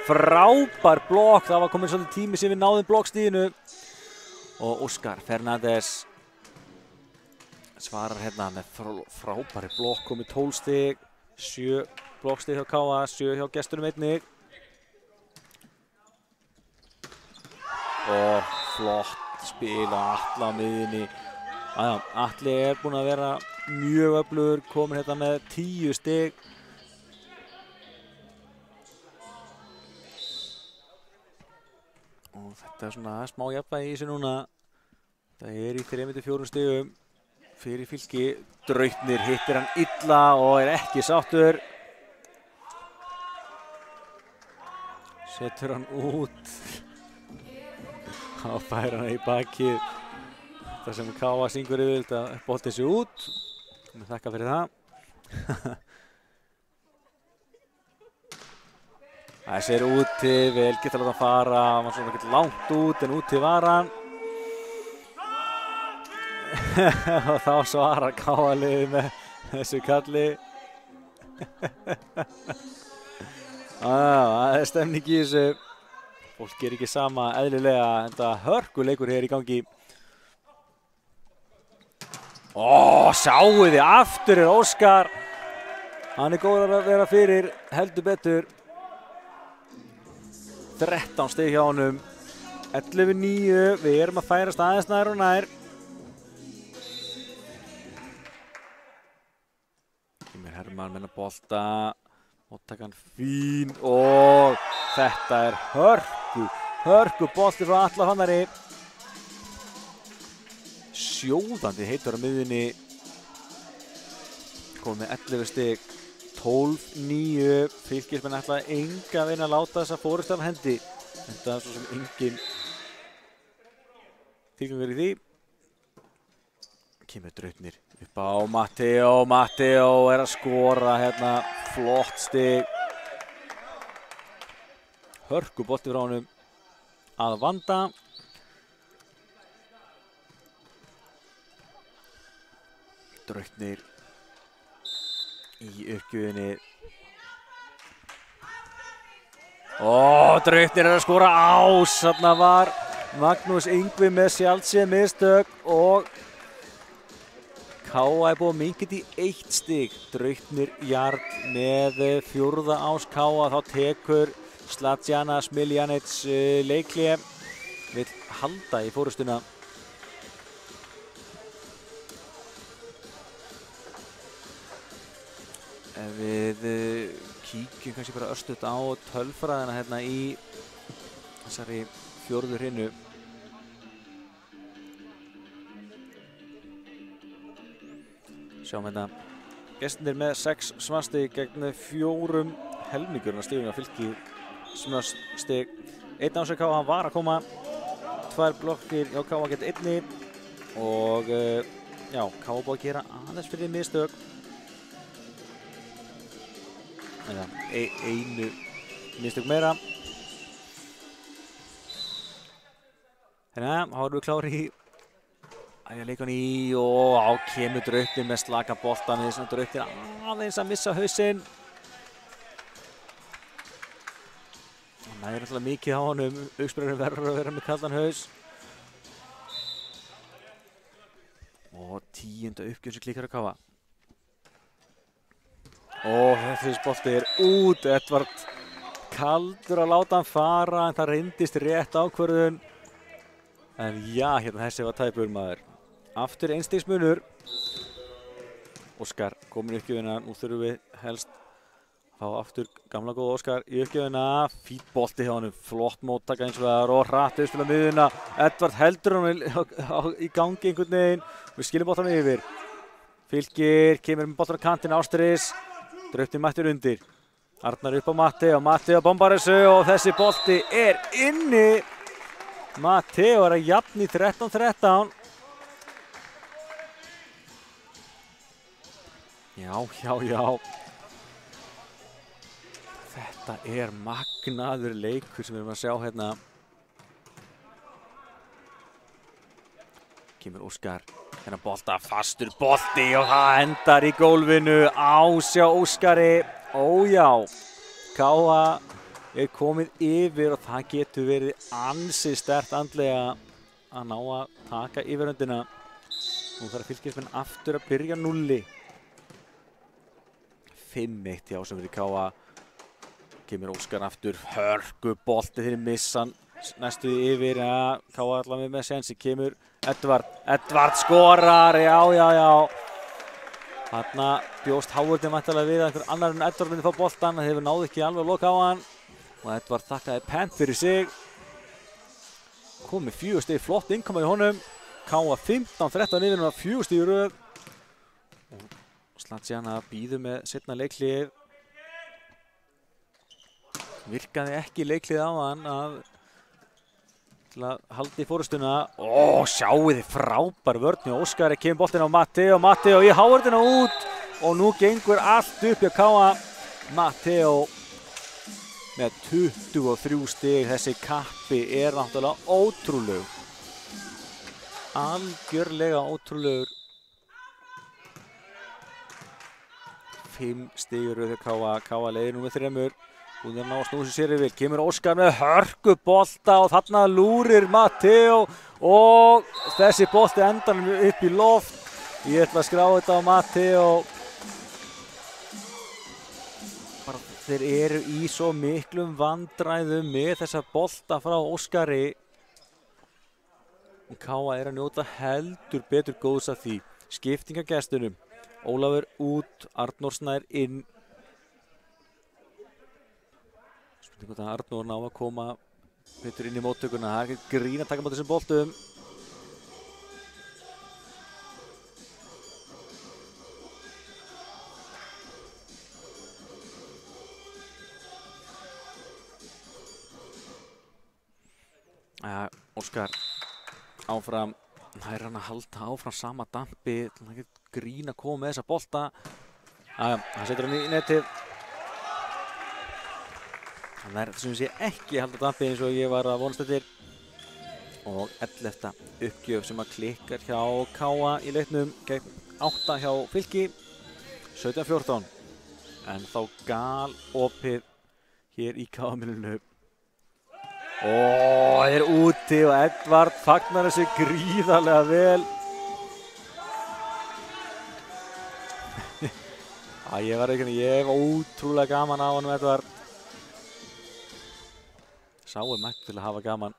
Frábær blokk. Það var komin svolítið tími sem við náðum blokkstíðinu. Og Óskar Fernández svarar hérna með frábæri blokk. Komið 12 stig. 7 blokkstig hjá KA, 7 hjá gestunum einnig. Og flott spil á Atla á miðjunni. Atli er búinn að vera mjög öflugur, komin hérna með 10 stig. Og þetta er svona smá jafnvægi í þessu núna. Það er í 3-4 stigum fyrir Fylki. Drautnir hittir hann illa og er ekki sáttur. Setur hann út. Þá fær hann í bakið. Það sem KA syngur yfir að boltinn sé út. Við þakka fyrir það. Þessi er úti, vel geta láta hann fara. Hann var svona ekkert langt út en úti var hann. Og þá svarar KA-liðið með þessu kalli. Það er stemning í þessu. Fólk er ekki sama eðlilega, en það hörkuleikur hér í gangi. Sjáuð þið, aftur er Óskar. Hann er góður að vera fyrir, heldur betur. 13 stig hjá honum. 11-9, við erum að færast aðeins nær og nær. Hermann menn að bolta, móttakan fín og þetta er hörku bolti frá Atla Fannari. Sjóðandi heitur á miðjunni, komið með 11 stig, 12-9, Fylkismenn ætla enga veginn að láta þessa forystu af hendi. Þetta er svo sem engin tilgangur í því. Kemur Draupnir upp á Matteo. Matteo er að skora hérna. Flott stig. Hörku bolti frá honum að Vanda. Draupnir í uppgjöfinni. Draupnir er að skora ás. Þarna var Magnús Yngvi með sjálfsögð mistök og K.A. er búið að minnka í 1 stig. Draupnir Jarl með 4. ás K.A. Þá tekur Slatjana Smiljanic leikhlé. Vill halda í fórustuna. Ef við kíkjum kannski bara örstutt á tölfræðina hérna í þessari 4. hrinu. Sjáum hérna gestirnir með 6 svarstig gegn 4 helmingurinn að stigum að Fylki svarstig. 1 ás hjá K.A. var að koma. 2 blokkir hjá K.A. gett 1 og já, K.A. búið að gera aðeins fyrir mistök. Einu mistök meira. Hérna, þá erum við klári í að leika hann í og á kemur Draupnir með slaka boltan. Draupnir aðeins að missa hausinn. Það er alltaf mikið á honum. Augsburðurinn verður að vera með kaldan haus. Og 10. uppgjör sem klikkar að K.A. Þessi bolti er út. Edvard kaldur að láta hann fara en það reyndist rétt ákvörðun. En já, hérna þessi var tæpur maður. Aftur einstigsmunur. Óskar komin í uppgjöfina. Nú þurfum við helst að fá aftur gamla góða Óskar í uppgjöfina. Fínt bolti hjá honum. Flott móttaka eins og það er og hratt uppspil á miðjuna. Edvard heldur hann í gangi einhvern veginn. Við skiljum boltan yfir. Fylkir kemur með boltan á kantinn. Ástris. Draupnir mættur undir. Arnar upp á Matteo. Matteo bombar þessu og þessi bolti er inni. Matteo er að jafna í 13-13. Já. Þetta er magnaður leikur sem við erum að sjá hérna. Kemur Óskar. Þennan bolta, fastur bolti og það endar í gólfinu. Ásjá Óskari. Ójá. K.A. er komið yfir og það getur verið ansi sterkt andlega að ná að taka yfirhöndina. Nú þarf Fylkismenn aftur að byrja 0. 5-1 hjá sem fyrir K.A. Kemur Óskar aftur. Hörku bolti þegar missan næstu yfir. Ja, K.A. allavega með sensi. Kemur Edvard. Edvard skorar. Já. Þarna bjóst Háurðin væntanlega við að einhver annar en Edvard myndi fá boltan. Það hefur náð ekki alveg að loka á hann. Og Edvard þakkaði pent fyrir sig. Komið 4 stig, flott innkoma í honum. K.A. 15-13 yfir og 4 stig í röð. Slatjana býður með seinna leiklið. Virkaði ekki leiklið á hann til að halda í fórustuna. Sjáu þið frábær vörn og Óskari kemur boltinn á Matteo. Matteo í Háurðina út og nú gengur allt upp hjá K.A. Matteo með 23 stig. Þessi kappi er náttúrulega ótrúlegur. Algjörlega ótrúlegur. 5 stig í röð hjá K.A. K.A. leiðir nú með 3. Hún er ná að snúsa sér yfir. Kemur Óskar með hörku bolta og þarna lúrir Matteo og þessi bolti endar upp í loft. Ég ætla að skrá þetta á Matteo. Þeir eru í svo miklum vandræðum með þessa bolta frá Óskari. K.A. er að njóta heldur betur góðs af því. Skipting af gestunum. Ólafur út, Arnór Snær inn. Spurning hvort að Arnór ná að koma betur inn í móttökuna. Það er ekki grín að taka á þessum boltum. Óskar áfram, nær hann að halda áfram sama dampi, hann getur grín að koma með þessa bolta. Hann setur hann í netið. Hann nær þessum sé ekki halda dampi eins og ég var að vonast eftir. Og 11. uppgjöf sem að klikkar hjá K.A. í leiknum gegn 8 hjá Fylki, 17-14. En þá galopið hér í K.A.-milinu. Er úti og Edvard fagnar þessu gríðarlega vel. Ég hef ótrúlega gaman á honum, Edvard. Sá mætt til að hafa gaman.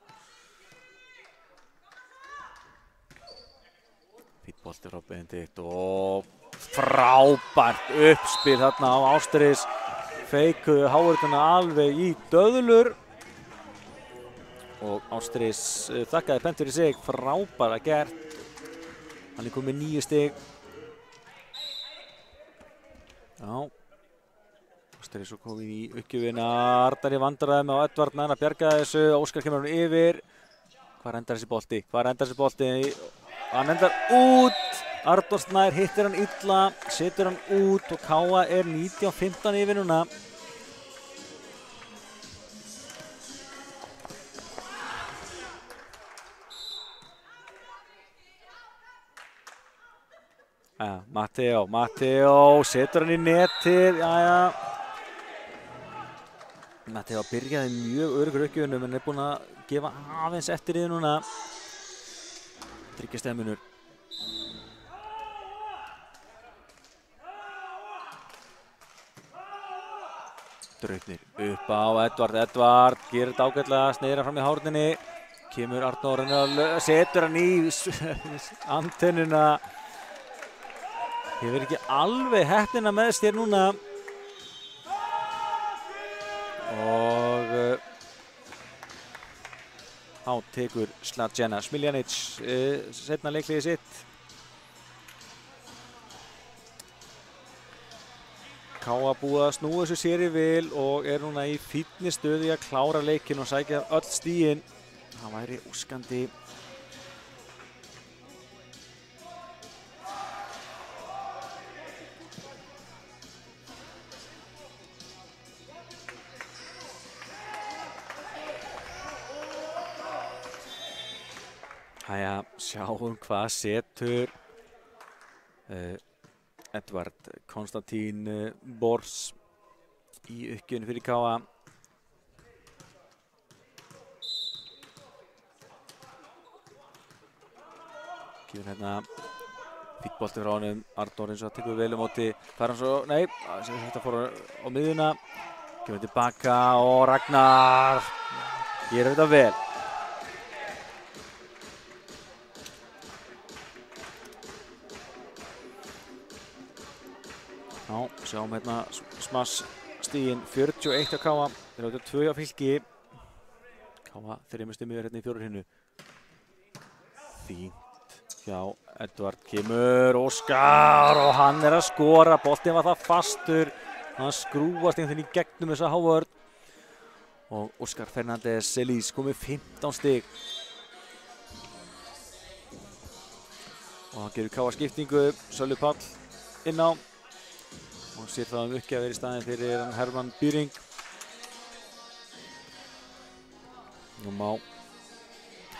Fínn bolti frá Benedikt og frábært uppspil þarna á Ástríðs. Feikuðu háurðuna alveg í döðlur. Og Ástríðs þakkaði pentur í sig, frábæra gert. Hann er komið 9 stig. Já. Ástríðs svo komið í uppgjöfina. Arnar í vandræðum á Edvard næna að bjarga þessu. Óskar kemur hann yfir. Hvar endar þessi bolti? Hann endar út. Arnar Snær hittir hann illa, setur hann út og K.A. er 19-15 yfir núna. Matteo setur hann í netið, Matteo byrjaði mjög öruggur uppgjöfunum en er búinn að gefa aðeins eftir í núna. 3 stiga munur. Draupnir upp á Edvard gerir þetta ágætlega, sneiðir hann fram í hárninni. Kemur Arnór, setur hann í antennuna. Hefur ekki alveg heppnina með sér núna. Og þá tekur Slađena Smiljanić seinna leikliðið sitt. K.A. búið að snúa þessu sér í vil og er núna í fínni stöðu í að klára leikinn og sækja öll stigin. Það væri óskandi. Sjáum hvað setur Edvard Konstantín Bors í uppgjöfinu fyrir K.A. Kemur hérna fínn bolti frá honum, Arnór eins og það tekur vel á móti. Fær hann svo, nei, þetta fór á miðjuna. Kemur tilbaka og Ragnar gerir þetta vel. Sjáum hérna smass stiginn 41 á K.A. Þeir eru 2 á Fylki. K.A. 3 stigum hérna í fjórðunni. Fínt hjá Edvard, kemur Óskar og hann er að skora. Boltinn var það fastur. Hann skrúfast einhvern veginn í gegnum þessa hávörn. Og Óskar Fernández Selís komið 15 stig. Og hann gerur K.A. skiptingu. Sölvi Páll inn á. Og sér það uppgjafir í staðinn fyrir Hermann Byring. Nú má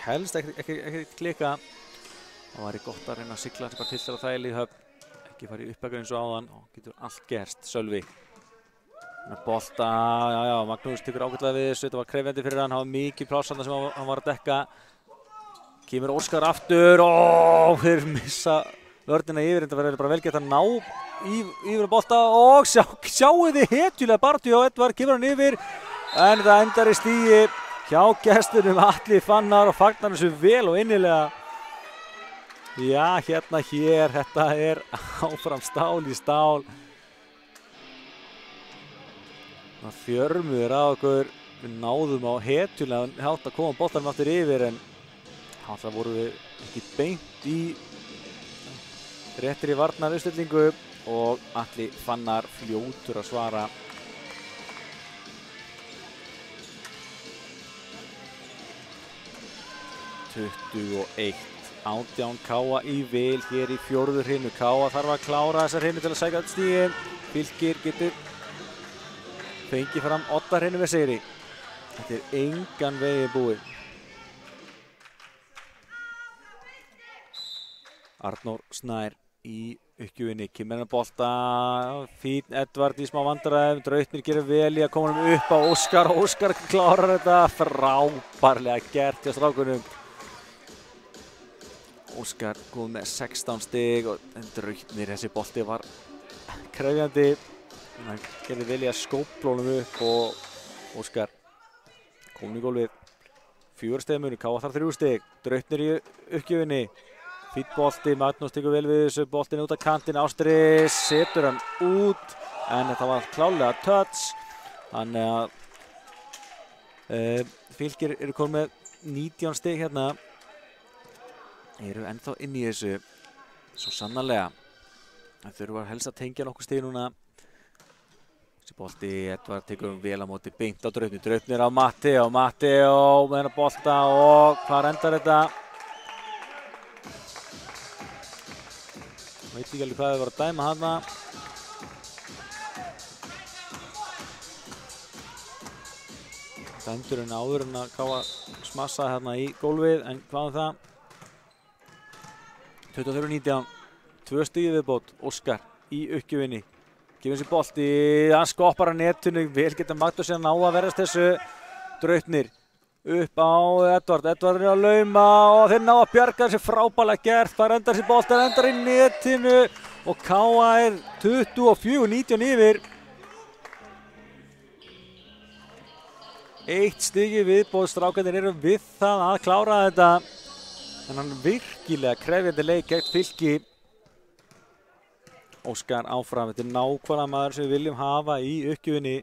helst ekki klika. Það væri gott að reyna að sigla þessi bara til þar á þægileg höfn. Ekki fara í uppbæku eins og áðan og getur allt gerst. Sölvi. Bolta, Magnús tekur ágætlega við þessu. Þetta var krefjandi fyrir hann, hann var mikið pláss þarna sem hann var að dekka. Kemur Óskar aftur og þeir missa vörnina yfir. Þetta verður bara vel gett að ná yfir bolta og sjáu þið hetjulega baráttu hjá Edvard, kemur hann yfir en það endar í stigi hjá gestunum Atli Fannar og fagnar þessu vel og innilega. Já, þetta er áfram stál í stál. Það fjörmuður á okkur, við náðum á hetjulega hátt að koma boltanum aftur yfir en það voru við ekki beint í réttri varnaruppstillingu. Og Atli Fannar fljótur að svara. 21. 18 Káa í vil hér í fjórðu hrinu. Káa þarf að klára þessa hrinu til að sækja öll stigin. Fylkir getur fengið fram 8 hrinu með sigri. Þetta engan vegi búið. Arnór Snær í uppgjöfinni, kemur hann að bolta, fín Edvard í smá vandræðum, Draupnir gerir vel í að koma hann upp á Óskar og Óskar klárar þetta, frábærlega gert hjá strákunum. Óskar kom með 16 stig og Draupnir, þessi bolti var krefjandi, hann gerir vel í að skópla honum upp og Óskar kom í gólfið. 4 stig munur, Káa þarf 3 stig, Draupnir í uppgjöfinni. Fýtt bolti, Magnús tekur vel við þessu, boltin út af kantinn, Ástri setur hann út, en þetta var klálega touch. Þannig að Fylkir eru komin með 19 stig hérna, eru ennþá inn í þessu, svo sannarlega. Það þurfa helst að tengja nokkuð stig núna. Þessi bolti, Edvard tekur vel á móti beint á Draupnir, Draupnir á Matteo með hennar bolta og hvað endar þetta? Veit ekki alveg hvað þið var að dæma hana. Dæmdur henni áður en að Káa smassaði hérna í gólfið, en hvað það? 24-19, 2 stig viðbót, Óskar í uppgjöfinni. Gefur sér bolti, hann skoppar að netinu, vel geta Magnús að ná að verðast þessu. Draupnir upp á Edvard, Edvard er að lauma og þeir ná að bjarga þessi frábærlega gert. Það endar þessi bolti, það endar í netinu og Káa er 24-19 yfir. 1 stigi viðbóð, strákarnir eru við það að klára þetta. Þannig virkilega krefjandi leik gegn Fylki. Óskar áfram, þetta er nákvæmlega maður sem við viljum hafa í uppgjöfinni.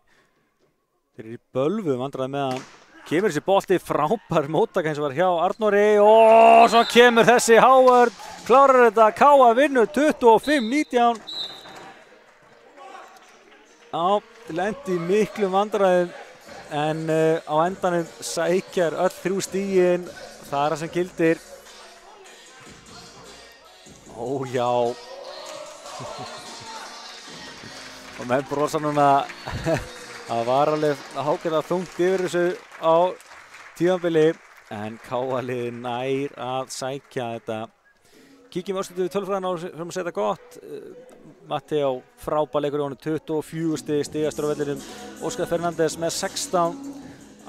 Þeir eru í bölvum vandræði með hann. Kemur þessi bolti, frábær móttaka eins og var hjá Arnóri og svo kemur þessi Howard, klárar þetta, Káa vinnur 25-19. Lendi í miklum vandræðum en á endanum sækjar öll 3 stigin, það er það sem gildir. Já. Og menn brosa núna. Það var alveg ágætlega þungt yfir þessu á tímabili en Káa liðið nær að sækja þetta. Kíkjum við ástættu við tölfræðina og fyrir að segja þetta gott. Matteo frábær leikur í honum, 24 stig, stigastur á vellinum. Óskar Fernandes með 16,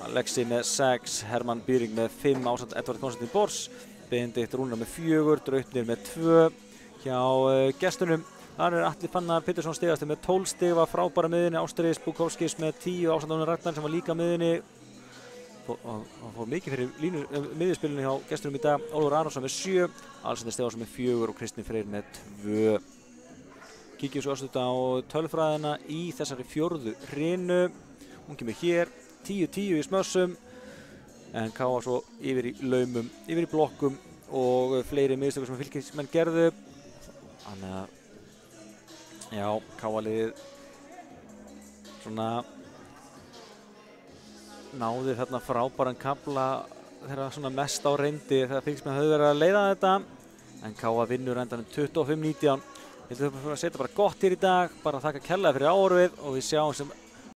Alexi með 6, Hermann Býring með 5 ásamt Edvard Konstantín Bors, Benedikt Rúnar með 4, Draupnir með 2 hjá gestunum. Þar er Atli Fannar Pétursson stigastur með 12 stig, var frábæra miðinni, Ástríðis Bukowskis með 10, ásamt Ónur Ragnar sem var líka miðinni. Hann fór mikið fyrir miðjuspilinu hjá gestunum í dag. Ólafur Aronsson með 7, Alexander Stefánsson með 4 og Kristinn Freyr með 2. Kíkjum svo ástætt á tölfræðina í þessari 4. hrinu. Hún kemur hér, 10-10 í smössum, en Káa svo yfir í laumum, yfir í blokkum og fleiri miðstökur sem Fylkismenn gerðu. Þannig að já, Káa-liðið svona náði þarna frábæran kafla þeirra svona mest á reyndi þegar Fylkismenn höfðu verið að leiða þetta, en Káa vinnur endanum 25-19. Við ætlum að setja bara gott hér í dag, bara þakka kærlega fyrir áhorfið og við sjáum sem